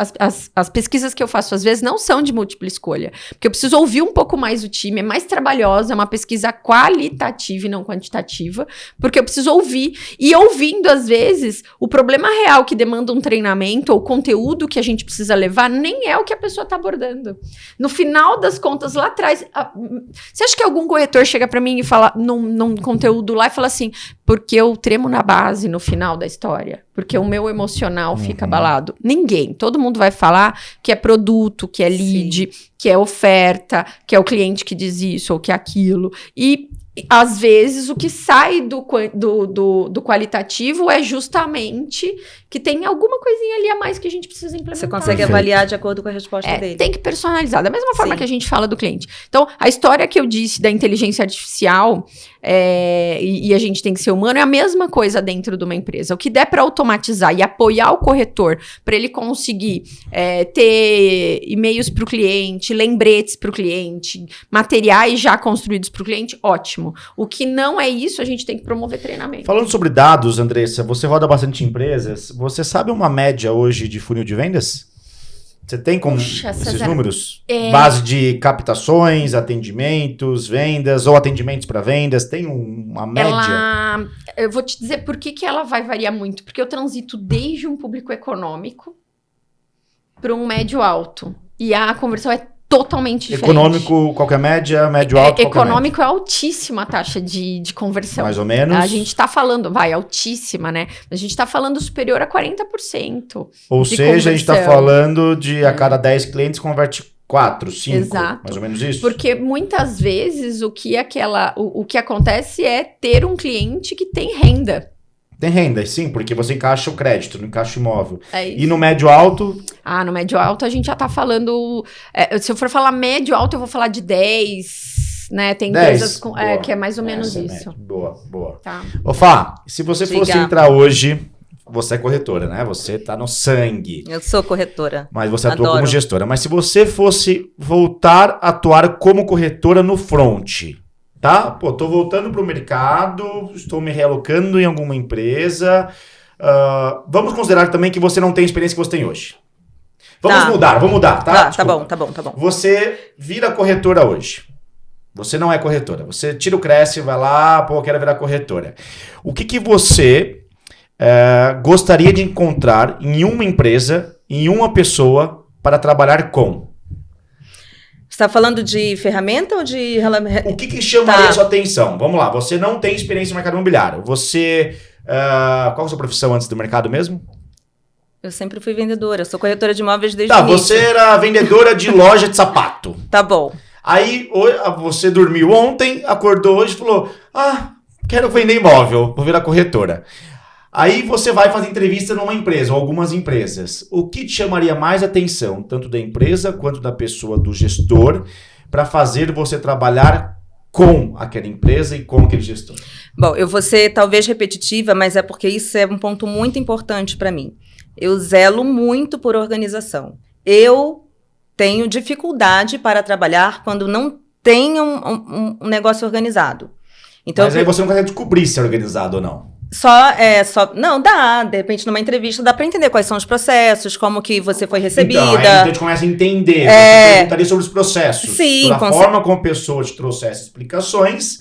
as pesquisas que eu faço, às vezes, não são de múltipla escolha. Porque eu preciso ouvir um pouco mais o time, é mais trabalhosa, é uma pesquisa qualitativa e não quantitativa, porque eu preciso ouvir. E ouvindo, às vezes, o problema real que demanda um treinamento ou o conteúdo que a gente precisa levar nem é o que a pessoa está abordando. No final das contas, lá atrás... Você acha que algum corretor chega para mim e fala, num conteúdo lá, e fala assim, porque eu tremo na base no final da história? Porque o meu emocional fica abalado. Ninguém. Todo mundo vai falar que é produto, que é lead, que é oferta, que é o cliente que diz isso ou que é aquilo. E, às vezes, o que sai do qualitativo é justamente que tem alguma coisinha ali a mais que a gente precisa implementar. Você consegue avaliar de acordo com a resposta dele. Tem que personalizar. Da mesma forma que a gente fala do cliente. Então, a história que eu disse da inteligência artificial e a gente tem que ser humano é a mesma coisa dentro de uma empresa. O que der para automatizar e apoiar o corretor para ele conseguir ter e-mails para o cliente, lembretes para o cliente, materiais já construídos para o cliente, ótimo. O que não é isso, a gente tem que promover treinamento. Falando sobre dados, Andressa, você roda bastante empresas. Você sabe uma média hoje de funil de vendas? Você tem como esses números? Base de captações, atendimentos, vendas ou atendimentos para vendas? Tem uma média? Eu vou te dizer por que ela vai variar muito. Porque eu transito desde um público econômico para um médio alto. E a conversão é totalmente diferente. Econômico, qual que é a média? Médio alto, econômico é altíssima a taxa de conversão. Mais ou menos. A gente está falando, altíssima, né? A gente está falando superior a 40%. Ou seja, conversão. A gente está falando de a cada 10 clientes converte 4, 5, exato. Mais ou menos isso. Porque muitas vezes o que acontece é ter um cliente que tem renda. Tem renda, sim, porque você encaixa o crédito, não encaixa o imóvel. É isso. E no médio alto? No médio alto a gente já tá falando... se eu for falar médio alto, eu vou falar de 10, né? Tem 10, empresas que é mais ou menos isso. Boa. Tá. Ô Fá, se você fosse entrar hoje... Você é corretora, né? Você tá no sangue. Eu sou corretora. Mas você atua como gestora. Mas se você fosse voltar a atuar como corretora no front... Tá? Tô voltando pro mercado, estou me realocando em alguma empresa, Vamos considerar também que você não tem a experiência que você tem hoje. Vamos mudar, tá? Tá bom. Você vira corretora hoje. Você não é corretora. Você tira o Cresce, vai lá, pô, eu quero virar corretora. O que você gostaria de encontrar em uma empresa, em uma pessoa, para trabalhar com? Você está falando de ferramenta ou de... O que chamaria a sua atenção? Vamos lá, você não tem experiência no mercado imobiliário. Você... qual é a sua profissão antes do mercado mesmo? Eu sempre fui vendedora, eu sou corretora de imóveis desde o início. Você era vendedora de loja de sapato. Tá bom. Aí você dormiu ontem, acordou hoje e falou, quero vender imóvel, vou virar corretora. Aí você vai fazer entrevista numa empresa, ou algumas empresas. O que te chamaria mais atenção, tanto da empresa quanto da pessoa, do gestor, para fazer você trabalhar com aquela empresa e com aquele gestor? Bom, eu vou ser talvez repetitiva, mas é porque isso é um ponto muito importante para mim. Eu zelo muito por organização. Eu tenho dificuldade para trabalhar quando não tem um negócio organizado. Então, mas aí você não consegue descobrir se é organizado ou não. Não, dá. De repente, numa entrevista, dá para entender quais são os processos, como que você foi recebida. Então a gente começa a entender. Você perguntaria sobre os processos. Sim, da forma como a pessoa te trouxesse explicações.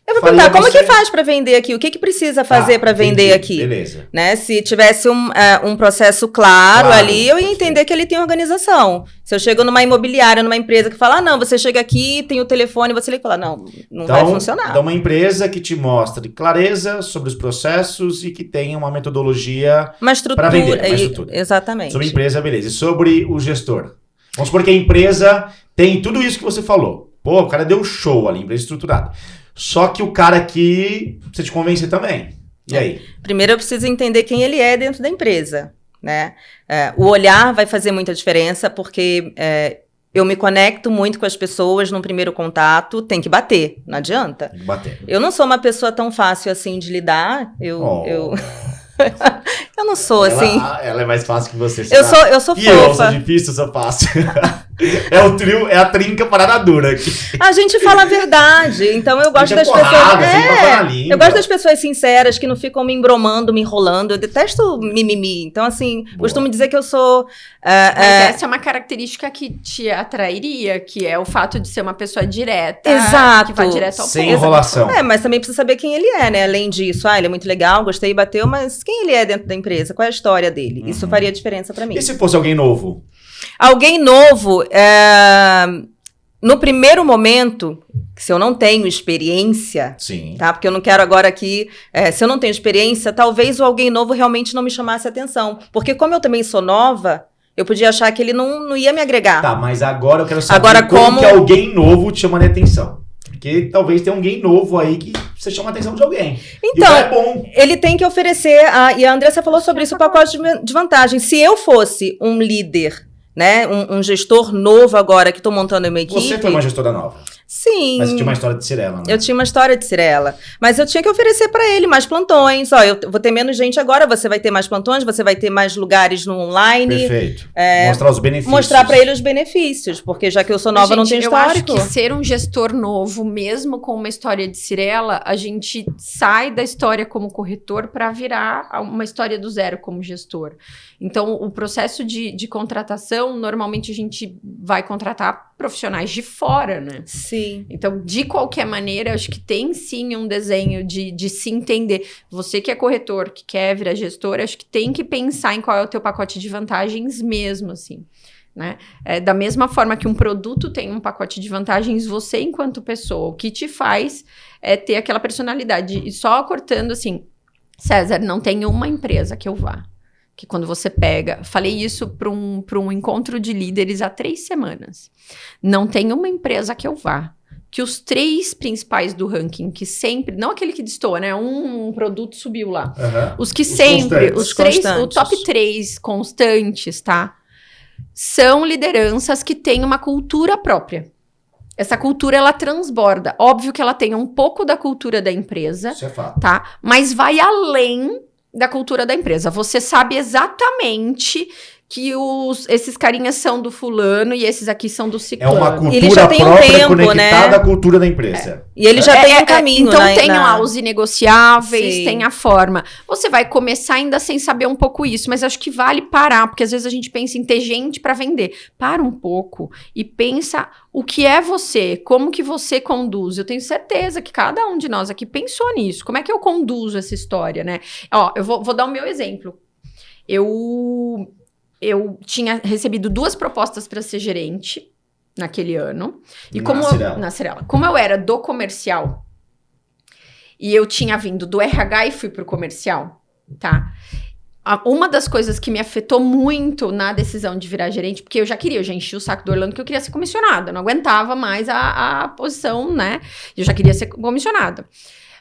Eu vou perguntar, como que faz para vender aqui? O que precisa fazer para vender aqui? Beleza. Né? Se tivesse um processo claro ali, eu ia entender que ele tem organização. Se eu chego numa imobiliária, numa empresa que fala, não, você chega aqui, tem o telefone, você liga e fala, não vai funcionar. Então, uma empresa que te mostre clareza sobre os processos e que tenha uma metodologia para vender. Uma estrutura. Exatamente. Sobre a empresa, beleza. E sobre o gestor? Vamos supor que a empresa tem tudo isso que você falou. Pô, o cara deu show ali, empresa estruturada. Só que o cara aqui precisa te convencer também. E aí? Primeiro eu preciso entender quem ele é dentro da empresa, né? O olhar vai fazer muita diferença, porque eu me conecto muito com as pessoas no primeiro contato, tem que bater, não adianta. Tem que bater. Eu não sou uma pessoa tão fácil assim de lidar, eu não sou assim. Ela é mais fácil que você. Eu sou fofa. Eu sou difícil, eu sou fácil. É o trio, é a trinca parada dura aqui. A gente fala a verdade, então eu gosto das pessoas. Eu gosto das pessoas sinceras que não ficam me embromando, me enrolando. Eu detesto mimimi. Então, assim, costumo dizer que eu sou. Mas essa é uma característica que te atrairia, que é o fato de ser uma pessoa direta. Exato. Que vai direto ao ponto. Sem enrolação. Mas também precisa saber quem ele é, né? Além disso, ele é muito legal, gostei, bateu, mas quem ele é dentro da empresa? Qual é a história dele? Isso faria diferença pra mim. E se fosse alguém novo? Alguém novo, no primeiro momento, se eu não tenho experiência, sim, tá? Porque eu não quero agora aqui, se eu não tenho experiência, talvez o alguém novo realmente não me chamasse atenção. Porque como eu também sou nova, eu podia achar que ele não ia me agregar. Tá, mas agora eu quero saber como que alguém novo te chama a atenção. Porque talvez tenha alguém novo aí que você chama a atenção de alguém. Então, é bom. Ele tem que oferecer, e a Andressa falou sobre isso, o pacote de vantagem. Se eu fosse um líder, né, um gestor novo agora que estou montando uma equipe... Você foi uma gestora nova. Sim. Mas você tinha uma história de Cirela, né? Eu tinha uma história de Cirela. Mas eu tinha que oferecer para ele mais plantões. Ó, eu vou ter menos gente agora, você vai ter mais plantões, você vai ter mais lugares no online. Perfeito. Mostrar os benefícios. Mostrar para ele os benefícios, porque já que eu sou nova, não tenho histórico. Eu acho que ser um gestor novo, mesmo com uma história de Cirela, a gente sai da história como corretor para virar uma história do zero como gestor. Então, o processo de contratação, normalmente a gente vai contratar profissionais de fora, né? Sim. Então, de qualquer maneira, acho que tem sim um desenho de se entender. Você que é corretor, que quer virar gestor, acho que tem que pensar em qual é o teu pacote de vantagens mesmo, assim, né? Da mesma forma que um produto tem um pacote de vantagens, você enquanto pessoa, o que te faz é ter aquela personalidade. E só cortando assim, César, não tem uma empresa que eu vá. Que quando você pega... Falei isso para um encontro de líderes há 3 semanas. Não tem uma empresa que eu vá. Que os 3 principais do ranking, que sempre... Não aquele que destoa, né? Um produto subiu lá. Os que sempre... Os 3, o top 3 constantes, tá? São lideranças que têm uma cultura própria. Essa cultura, ela transborda. Óbvio que ela tem um pouco da cultura da empresa. Isso é fato. Tá? Mas vai além da cultura da empresa. Você sabe exatamente que esses carinhas são do fulano e esses aqui são do É ciclano. uma cultura Ele já tem um própria tempo, conectada né? à cultura da empresa. E ele já tem um caminho. Então tem lá os inegociáveis, Sim. tem a forma. Você vai começar ainda sem saber um pouco isso, mas acho que vale parar, porque às vezes a gente pensa em ter gente para vender. Para um pouco e pensa o que é você, como que você conduz. Eu tenho certeza que cada um de nós aqui pensou nisso. Como é que eu conduzo essa história, né? Ó, eu vou dar o meu exemplo. Eu tinha recebido 2 propostas para ser gerente naquele ano. E na Cyrela. Como eu era do comercial e eu tinha vindo do RH e fui pro comercial, tá? Uma das coisas que me afetou muito na decisão de virar gerente, porque eu já enchi o saco do Orlando que eu queria ser comissionada. Eu não aguentava mais a posição, né? Eu já queria ser comissionada.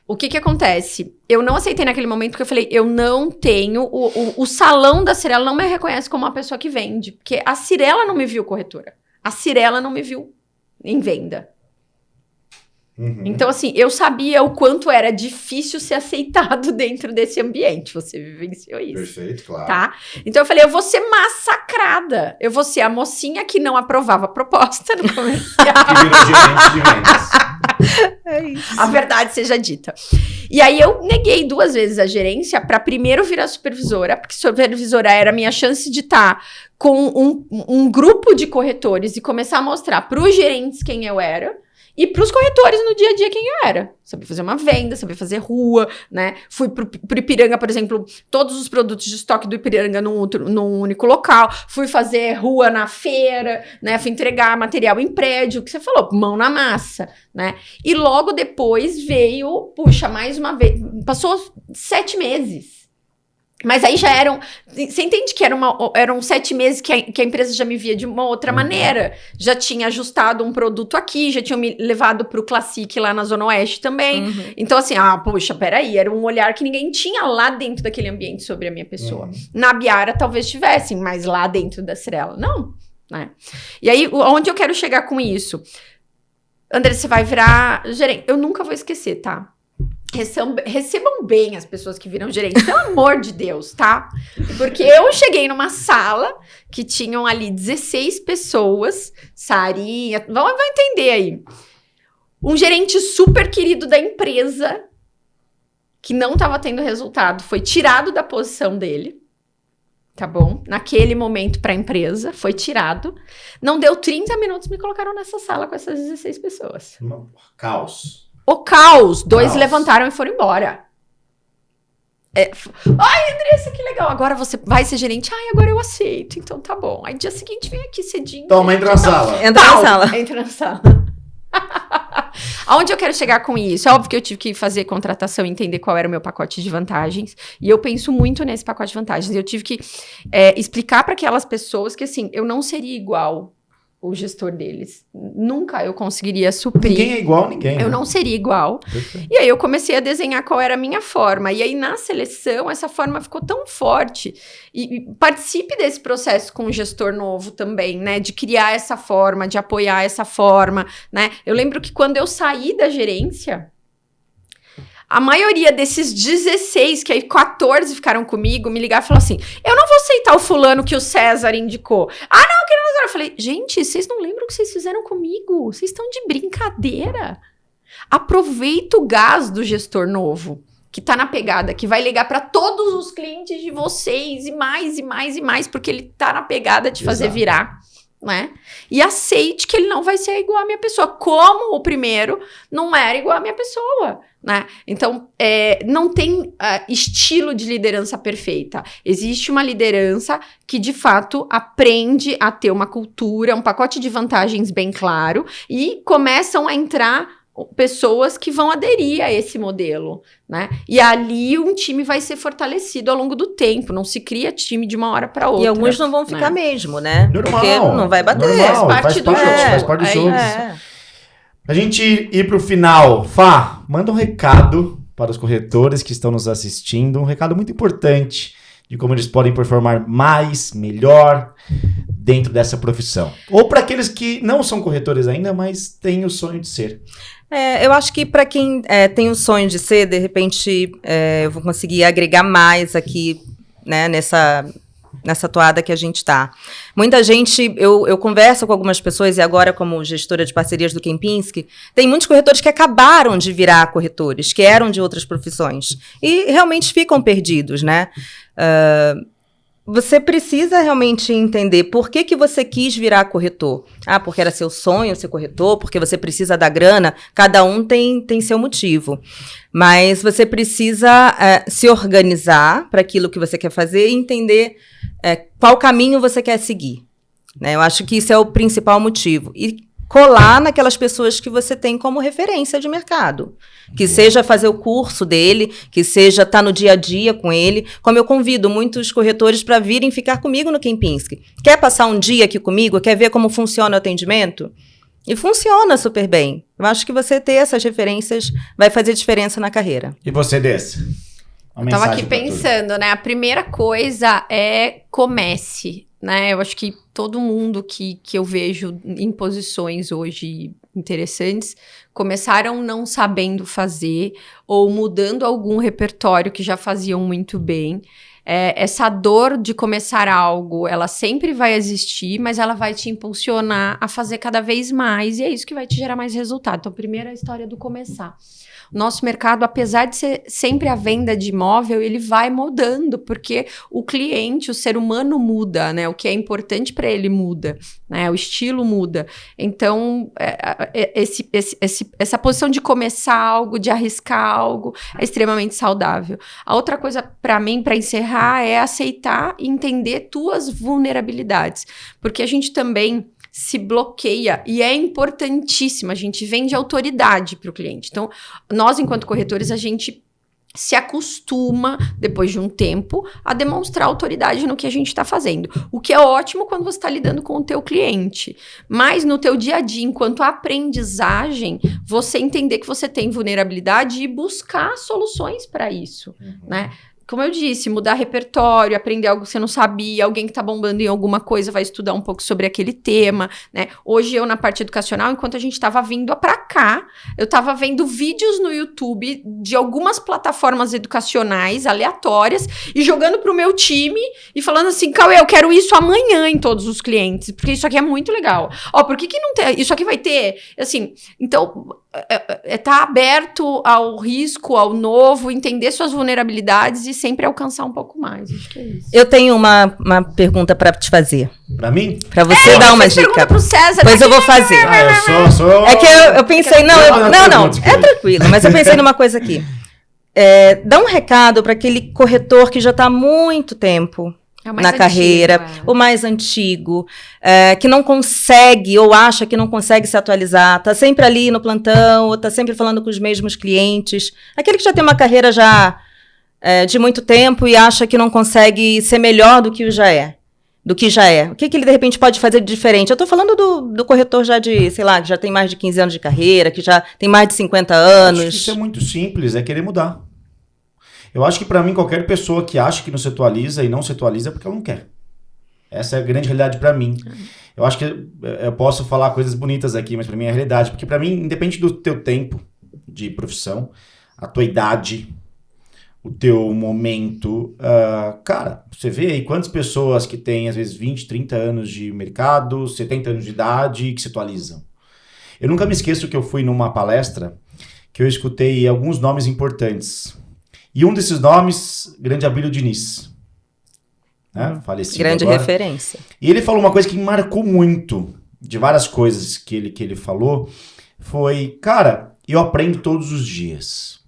O que acontece? Eu não aceitei naquele momento porque eu falei, eu não tenho... O salão da Cyrela não me reconhece como uma pessoa que vende. Porque a Cyrela não me viu corretora. A Cyrela não me viu em venda. Uhum. Então, assim, eu sabia o quanto era difícil ser aceitado dentro desse ambiente. Você vivenciou isso. Perfeito, claro. Tá? Então, eu falei, eu vou ser massacrada. Eu vou ser a mocinha que não aprovava a proposta no comercial. Que virou gerente de vendas. É isso. A verdade seja dita. E aí eu neguei 2 vezes a gerência para primeiro virar supervisora, porque supervisora era a minha chance de estar com um grupo de corretores e começar a mostrar para os gerentes quem eu era e para os corretores no dia a dia quem eu era. Saber fazer uma venda, saber fazer rua, né? Fui pro Ipiranga, por exemplo, todos os produtos de estoque do Ipiranga num único local. Fui fazer rua na feira, né? Fui entregar material em prédio, que você falou, mão na massa, né? E logo depois veio, mais uma vez, passou 7 meses. Mas aí já eram... Você entende que eram 7 meses que a empresa já me via de uma outra maneira. Já tinha ajustado um produto aqui, já tinha me levado pro Classic lá na Zona Oeste também. Uhum. Então, assim, peraí, era um olhar que ninguém tinha lá dentro daquele ambiente sobre a minha pessoa. Uhum. Na Biara talvez tivessem, mas lá dentro da Cyrela, não. Né? E aí, onde eu quero chegar com isso? André, você vai virar gerente. Eu nunca vou esquecer, tá? Recebam bem as pessoas que viram gerente, pelo amor de Deus, tá? Porque eu cheguei numa sala que tinham ali 16 pessoas, Sarinha, vai entender aí. Um gerente super querido da empresa, que não estava tendo resultado, foi tirado da posição dele, tá bom? Naquele momento para a empresa, foi tirado. Não deu 30 minutos, me colocaram nessa sala com essas 16 pessoas. Caos. O caos. 2 Caos. levantaram e foram embora. Ai, Andressa, que legal. Agora você vai ser gerente. Ai, agora eu aceito. Então tá bom. Aí dia seguinte vem aqui cedinho. Toma, entra na sala. Entra na sala. Entra na sala. Aonde eu quero chegar com isso? É óbvio que eu tive que fazer contratação e entender qual era o meu pacote de vantagens. E eu penso muito nesse pacote de vantagens. Eu tive que explicar para aquelas pessoas que, assim, eu não seria igual o gestor deles. Nunca eu conseguiria suprir. Ninguém é igual a ninguém. Eu né? não seria igual. Perfeito. E aí eu comecei a desenhar qual era a minha forma. E aí na seleção, essa forma ficou tão forte. E participe desse processo com o gestor novo também, né? De criar essa forma, de apoiar essa forma, né? Eu lembro que quando eu saí da gerência, a maioria desses 16, que aí 14 ficaram comigo, me ligaram e falaram assim, eu não vou aceitar o fulano que o César indicou. Ah, não, que não. Eu falei, gente, vocês não lembram o que vocês fizeram comigo? Vocês estão de brincadeira. Aproveita o gás do gestor novo, que tá na pegada, que vai ligar para todos os clientes de vocês, e mais, e mais, e mais, porque ele tá na pegada de fazer Exato. virar. Né? E aceite que ele não vai ser igual à minha pessoa, como o primeiro não era igual à minha pessoa, né? Então, não tem estilo de liderança perfeita. Existe uma liderança que, de fato, aprende a ter uma cultura, um pacote de vantagens bem claro e começam a entrar pessoas que vão aderir a esse modelo, né? E ali um time vai ser fortalecido ao longo do tempo, não se cria time de uma hora para outra. E alguns não vão ficar mesmo, né? Normal. Porque não vai bater. Normal, Faz parte do jogo. faz parte do É jogo. isso. A gente ir pro final. Fá, manda um recado para os corretores que estão nos assistindo, um recado muito importante de como eles podem performar mais, melhor dentro dessa profissão. Ou para aqueles que não são corretores ainda, mas têm o sonho de ser. Eu acho que para quem tem o sonho de ser, de repente, eu vou conseguir agregar mais aqui, né, nessa nessa toada que a gente está. Muita gente, eu converso com algumas pessoas, e agora como gestora de parcerias do Kempinski, tem muitos corretores que acabaram de virar corretores, que eram de outras profissões, e realmente ficam perdidos, né? Você precisa realmente entender por que você quis virar corretor. Ah, porque era seu sonho ser corretor, porque você precisa da grana. Cada um tem seu motivo. Mas você precisa se organizar para aquilo que você quer fazer e entender qual caminho você quer seguir. Né? Eu acho que isso é o principal motivo. E colar naquelas pessoas que você tem como referência de mercado. Que seja fazer o curso dele, que seja estar no dia a dia com ele. Como eu convido muitos corretores para virem ficar comigo no Kempinski. Quer passar um dia aqui comigo? Quer ver como funciona o atendimento? E funciona super bem. Eu acho que você ter essas referências vai fazer diferença na carreira. E você, Desse? Eu estava aqui pensando, né? A primeira coisa é comece. Né? Eu acho que todo mundo que eu vejo em posições hoje interessantes começaram não sabendo fazer ou mudando algum repertório que já faziam muito bem. Essa dor de começar algo, ela sempre vai existir, mas ela vai te impulsionar a fazer cada vez mais e é isso que vai te gerar mais resultado. Então, primeiro a história do começar. Nosso mercado, apesar de ser sempre a venda de imóvel, ele vai mudando, porque o cliente, o ser humano muda, né? O que é importante para ele muda, né? O estilo muda. Então, essa posição de começar algo, de arriscar algo, é extremamente saudável. A outra coisa, para mim, para encerrar, é aceitar e entender tuas vulnerabilidades. Porque a gente também se bloqueia e é importantíssimo, a gente vende autoridade para o cliente. Então, nós, enquanto corretores, a gente se acostuma, depois de um tempo, a demonstrar autoridade no que a gente está fazendo. O que é ótimo quando você está lidando com o teu cliente. Mas no teu dia a dia, enquanto aprendizagem, você entender que você tem vulnerabilidade e buscar soluções para isso, né? Como eu disse, mudar repertório, aprender algo que você não sabia, alguém que está bombando em alguma coisa vai estudar um pouco sobre aquele tema, né? Hoje eu, na parte educacional, enquanto a gente estava vindo para cá, eu estava vendo vídeos no YouTube de algumas plataformas educacionais aleatórias e jogando para o meu time e falando assim, Cauê, eu quero isso amanhã em todos os clientes, porque isso aqui é muito legal. Ó, por que não tem? Isso aqui vai ter? Assim, então, tá aberto ao risco, ao novo, entender suas vulnerabilidades e sempre alcançar um pouco mais. Acho que é isso. Eu tenho uma pergunta para te fazer. Para mim? Para você dar uma dica. Pergunta pro César. Pois eu vou fazer. Eu sou... É que eu pensei, não, é tranquilo, mas eu pensei numa coisa aqui. Dá um recado para aquele corretor que já está há muito tempo na carreira, o mais antigo, que não consegue ou acha que não consegue se atualizar, tá sempre ali no plantão, ou tá sempre falando com os mesmos clientes, aquele que já tem uma carreira já de muito tempo e acha que não consegue ser melhor do que já é. O que ele, de repente, pode fazer de diferente? Eu tô falando do corretor já de, sei lá, que já tem mais de 15 anos de carreira, que já tem mais de 50 anos. Acho que isso é muito simples, é querer mudar. Eu acho que, para mim, qualquer pessoa que acha que não se atualiza e não se atualiza é porque ela não quer. Essa é a grande realidade para mim. Eu acho que eu posso falar coisas bonitas aqui, mas para mim é a realidade. Porque, para mim, independente do teu tempo de profissão, a tua idade, o teu momento, cara, você vê aí quantas pessoas que têm, às vezes, 20, 30 anos de mercado, 70 anos de idade, que se atualizam. Eu nunca me esqueço que eu fui numa palestra que eu escutei alguns nomes importantes. E um desses nomes, grande Abílio Diniz, né? Falecido grande agora. Referência. E ele falou uma coisa que me marcou muito, de várias coisas que ele falou, foi, cara, eu aprendo todos os dias.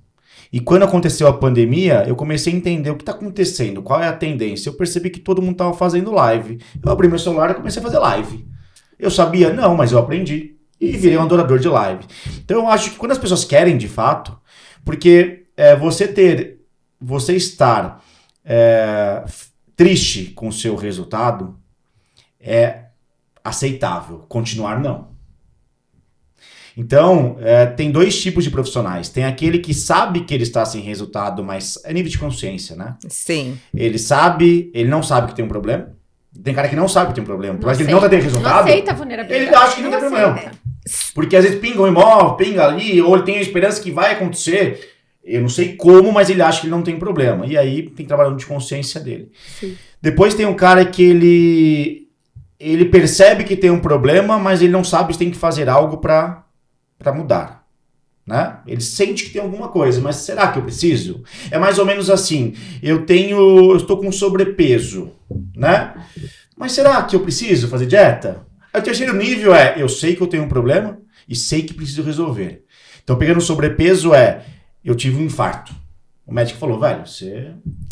E quando aconteceu a pandemia, eu comecei a entender o que está acontecendo, qual é a tendência. Eu percebi que todo mundo estava fazendo live. Eu abri meu celular e comecei a fazer live. Eu sabia? Não, mas eu aprendi. E virei um adorador de live. Então eu acho que quando as pessoas querem, de fato, porque você estar triste com o seu resultado é aceitável. Continuar, não. Então, tem dois tipos de profissionais. Tem aquele que sabe que ele está sem resultado, mas é nível de consciência, né? Sim. Ele não sabe que tem um problema. Tem cara que não sabe que tem um problema. Mas ele não está tendo resultado. Não aceita a vulnerabilidade. Ele acha que não tem problema. Porque às vezes pinga um imóvel, pinga ali, ou ele tem a esperança que vai acontecer. Eu não sei como, mas ele acha que ele não tem problema. E aí tem que trabalhar de consciência dele. Sim. Depois tem um cara que ele percebe que tem um problema, mas ele não sabe se tem que fazer algo para mudar. Né? Ele sente que tem alguma coisa, mas será que eu preciso? É mais ou menos assim, eu estou com sobrepeso, né? Mas será que eu preciso fazer dieta? Aí o terceiro nível eu sei que eu tenho um problema e sei que preciso resolver. Então pegando o sobrepeso eu tive um infarto. O médico falou, velho, você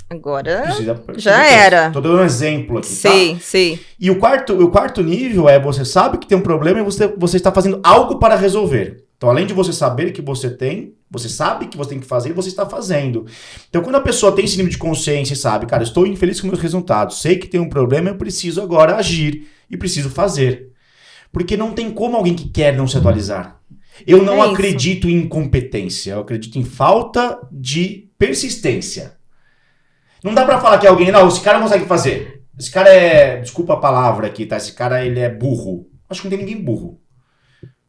Agora precisa já era. Tô dando um exemplo aqui, Sim, tá? sim. E o quarto nível você sabe que tem um problema e você está fazendo algo para resolver. Então, além de você saber que você tem, você sabe que você tem que fazer e você está fazendo. Então, quando a pessoa tem esse nível de consciência e sabe, cara, estou infeliz com meus resultados, sei que tem um problema, eu preciso agora agir e preciso fazer. Porque não tem como alguém que quer não se atualizar. Eu não acredito em incompetência, eu acredito em falta de persistência. Não dá pra falar que alguém, não, esse cara não consegue fazer. Esse cara desculpa a palavra aqui, tá? Esse cara, ele é burro. Acho que não tem ninguém burro.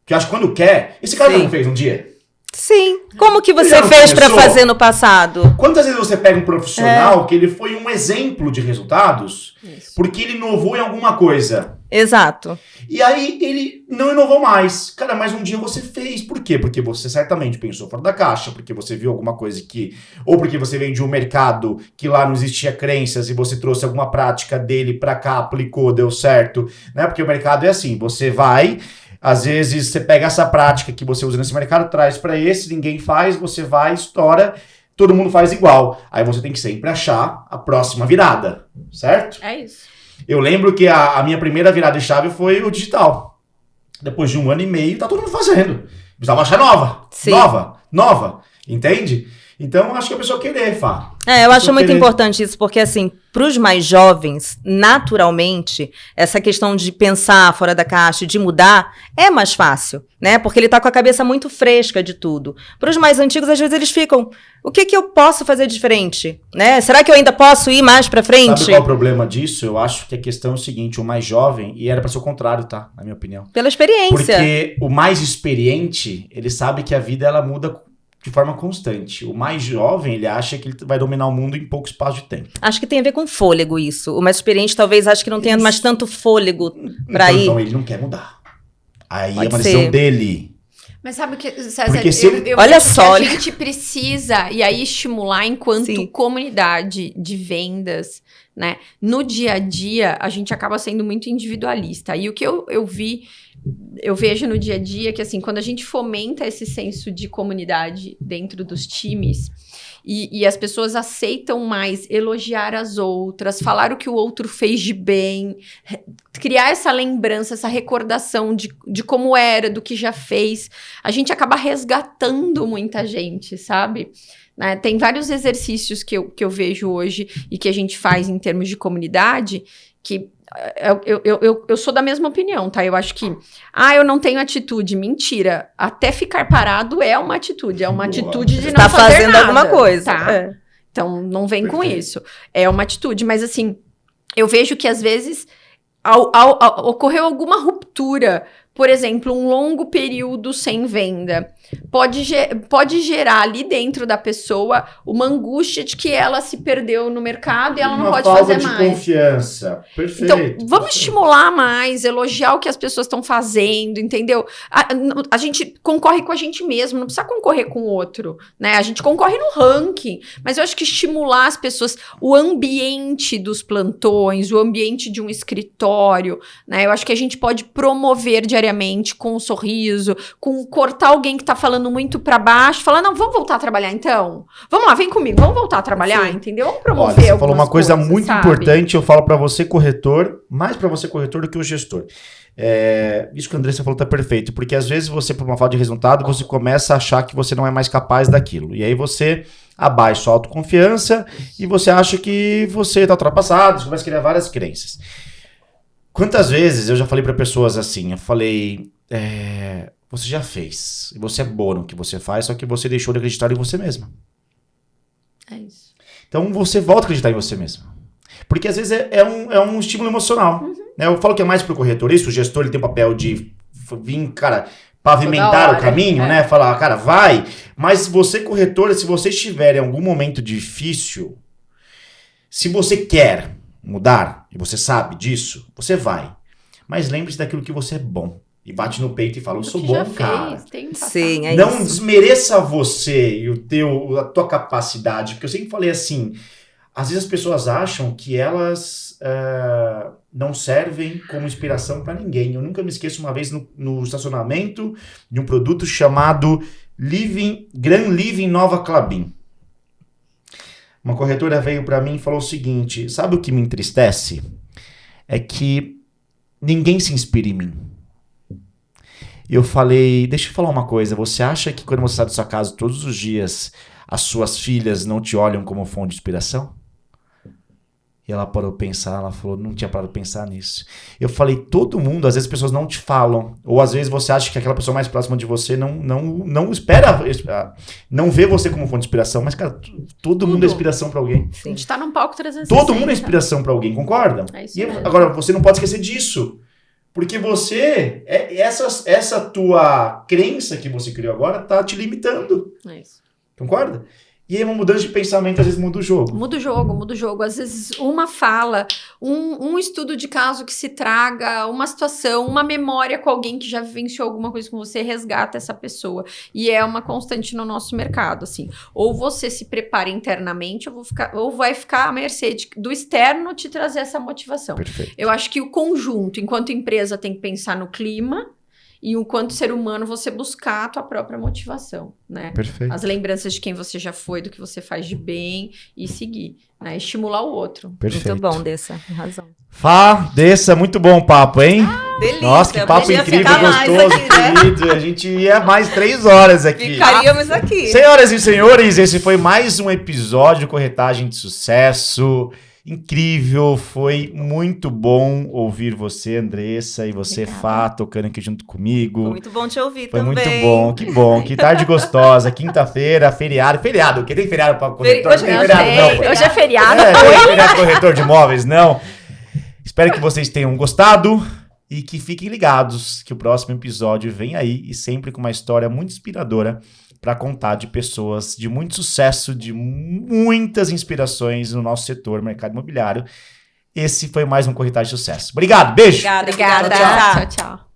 Porque eu acho que quando quer, esse cara já não fez um dia? Sim. Como que você fez pra fazer no passado? Quantas vezes você pega um profissional que ele foi um exemplo de resultados porque ele inovou em alguma coisa? Exato. E aí ele não inovou mais. Cara, mas um dia você fez. Por quê? Porque você certamente pensou fora da caixa, porque você viu alguma coisa ou porque você vem de um mercado que lá não existia crenças e você trouxe alguma prática dele pra cá, aplicou, deu certo, né? Porque o mercado é assim, você vai, às vezes você pega essa prática que você usa nesse mercado, traz pra esse, ninguém faz, você vai, estoura, todo mundo faz igual. Aí você tem que sempre achar a próxima virada, certo? É isso. Eu lembro que a minha primeira virada de chave foi o digital. Depois de 1 ano e meio, tá todo mundo fazendo. Precisava achar nova. Sim. Nova. Entende? Então, acho que a pessoa querer, Fá. Eu acho muito importante isso, porque assim, para os mais jovens, naturalmente, essa questão de pensar fora da caixa, de mudar, é mais fácil, né? Porque ele tá com a cabeça muito fresca de tudo. Para os mais antigos, às vezes eles ficam, o que eu posso fazer diferente? Né? Será que eu ainda posso ir mais para frente? Sabe qual é o problema disso? Eu acho que a questão é o seguinte, o mais jovem, e era para ser o contrário, tá? Na minha opinião. Pela experiência. Porque o mais experiente, ele sabe que a vida, ela muda de forma constante. O mais jovem, ele acha que ele vai dominar o mundo em pouco espaço de tempo. Acho que tem a ver com fôlego isso. O mais experiente talvez ache que não tenha mais tanto fôlego pra ir. Então ele não quer mudar. Aí Pode é uma decisão ser. dele. Mas sabe o que, César, Porque se ele- Olha vejo só, que a gente precisa, e aí estimular enquanto Sim. comunidade de vendas, né? No dia a dia, a gente acaba sendo muito individualista. E o que eu vejo no dia a dia que, assim, quando a gente fomenta esse senso de comunidade dentro dos times e as pessoas aceitam mais elogiar as outras, falar o que o outro fez de bem, criar essa lembrança, essa recordação de como era, do que já fez, a gente acaba resgatando muita gente, sabe? Né? Tem vários exercícios que eu vejo hoje e que a gente faz em termos de comunidade que eu sou da mesma opinião, tá? Eu acho que, eu não tenho atitude. Mentira. Até ficar parado é uma atitude. É uma atitude de não Tá fazer fazendo nada, alguma coisa. Tá? É. Então, não vem com Perfeito. isso. É uma atitude. Mas, assim, eu vejo que, às vezes, ocorreu alguma ruptura. Por exemplo, um longo período sem venda. Pode gerar ali dentro da pessoa uma angústia de que ela se perdeu no mercado e ela não pode fazer mais. Uma falta de confiança. Perfeito. Então, vamos estimular mais, elogiar o que as pessoas estão fazendo, entendeu? A gente concorre com a gente mesmo, não precisa concorrer com o outro, né? A gente concorre no ranking, mas eu acho que estimular as pessoas, o ambiente dos plantões, o ambiente de um escritório, né? Eu acho que a gente pode promover diariamente com um sorriso, com cortar alguém que tá falando muito pra baixo, falar, não, vamos voltar a trabalhar então? Vamos lá, vem comigo, vamos voltar a trabalhar, Sim. entendeu? Vamos promover Olha, você falou algumas uma coisa coisas, muito sabe? importante, eu falo pra você, corretor, mais pra você, corretor, do que o gestor. Isso que a Andressa falou tá perfeito, porque às vezes você, por uma falta de resultado, você começa a achar que você não é mais capaz daquilo. E aí você abaixa sua autoconfiança e você acha que você tá ultrapassado, você começa a criar várias crenças. Quantas vezes eu já falei pra pessoas assim, eu falei, você já fez, você é boa no que você faz, só que você deixou de acreditar em você mesma. É isso. Então você volta a acreditar em você mesmo. Porque às vezes é um estímulo emocional. Né? Eu falo que é mais pro corretor. Isso, o gestor ele tem o papel de vir, cara, pavimentar Toda hora, o caminho, é. né? Falar, cara, vai. Mas você, corretora, se você estiver em algum momento difícil, se você quer mudar, e você sabe disso, você vai. Mas lembre-se daquilo que você é bom. E bate no peito e fala, eu sou bom, cara. Sim, é Não isso. desmereça você e a tua capacidade. Porque eu sempre falei assim, às vezes as pessoas acham que elas não servem como inspiração para ninguém. Eu nunca me esqueço uma vez no estacionamento de um produto chamado Gran Living Nova Klabin. Uma corretora veio para mim e falou o seguinte, sabe o que me entristece? É que ninguém se inspira em mim. E eu falei, deixa eu falar uma coisa, você acha que quando você sai da sua casa todos os dias, as suas filhas não te olham como fonte de inspiração? E ela parou de pensar, ela falou, não tinha parado de pensar nisso. Eu falei, todo mundo, às vezes as pessoas não te falam, ou às vezes você acha que aquela pessoa mais próxima de você não espera, não vê você como fonte de inspiração, mas cara, todo mundo é inspiração pra alguém. A gente tá num palco 360. Todo mundo é inspiração pra alguém, concorda? É isso E mesmo. agora, você não pode esquecer disso. Porque você, essa tua crença que você criou agora tá te limitando. É isso. Concorda? E aí uma mudança de pensamento às vezes muda o jogo. Muda o jogo. Às vezes uma fala, um estudo de caso que se traga, uma situação, uma memória com alguém que já vivenciou alguma coisa com você, resgata essa pessoa. E é uma constante no nosso mercado, assim. Ou você se prepara internamente, ou vai ficar à mercê do externo te trazer essa motivação. Perfeito. Eu acho que o conjunto, enquanto empresa, tem que pensar no clima, e enquanto ser humano, você buscar a tua própria motivação, né? Perfeito. As lembranças de quem você já foi, do que você faz de bem e seguir, né? Estimular o outro. Perfeito. Muito bom, Dessa, tem razão. Dessa, muito bom o papo, hein? Delícia. Nossa, que papo podia incrível, ficar mais gostoso, aqui, né? querido. A gente ia mais 3 horas aqui. Ficaríamos aqui. Senhoras e senhores, esse foi mais um episódio de Corretagem de Sucesso. Incrível, foi muito bom ouvir você, Andressa, e você, Obrigada. Fá, tocando aqui junto comigo. Foi muito bom te ouvir Foi também. muito bom, que tarde gostosa, quinta-feira, feriado, que tem feriado para corretor? Hoje Tem não feriado, tem. não, pô. Hoje é feriado. Tem feriado corretor de imóveis, não. Espero que vocês tenham gostado e que fiquem ligados, que o próximo episódio vem aí e sempre com uma história muito inspiradora para contar de pessoas de muito sucesso, de muitas inspirações no nosso setor, mercado imobiliário. Esse foi mais um Corretagem de Sucesso. Obrigado, beijo! Obrigada. Obrigada. Tchau, tchau.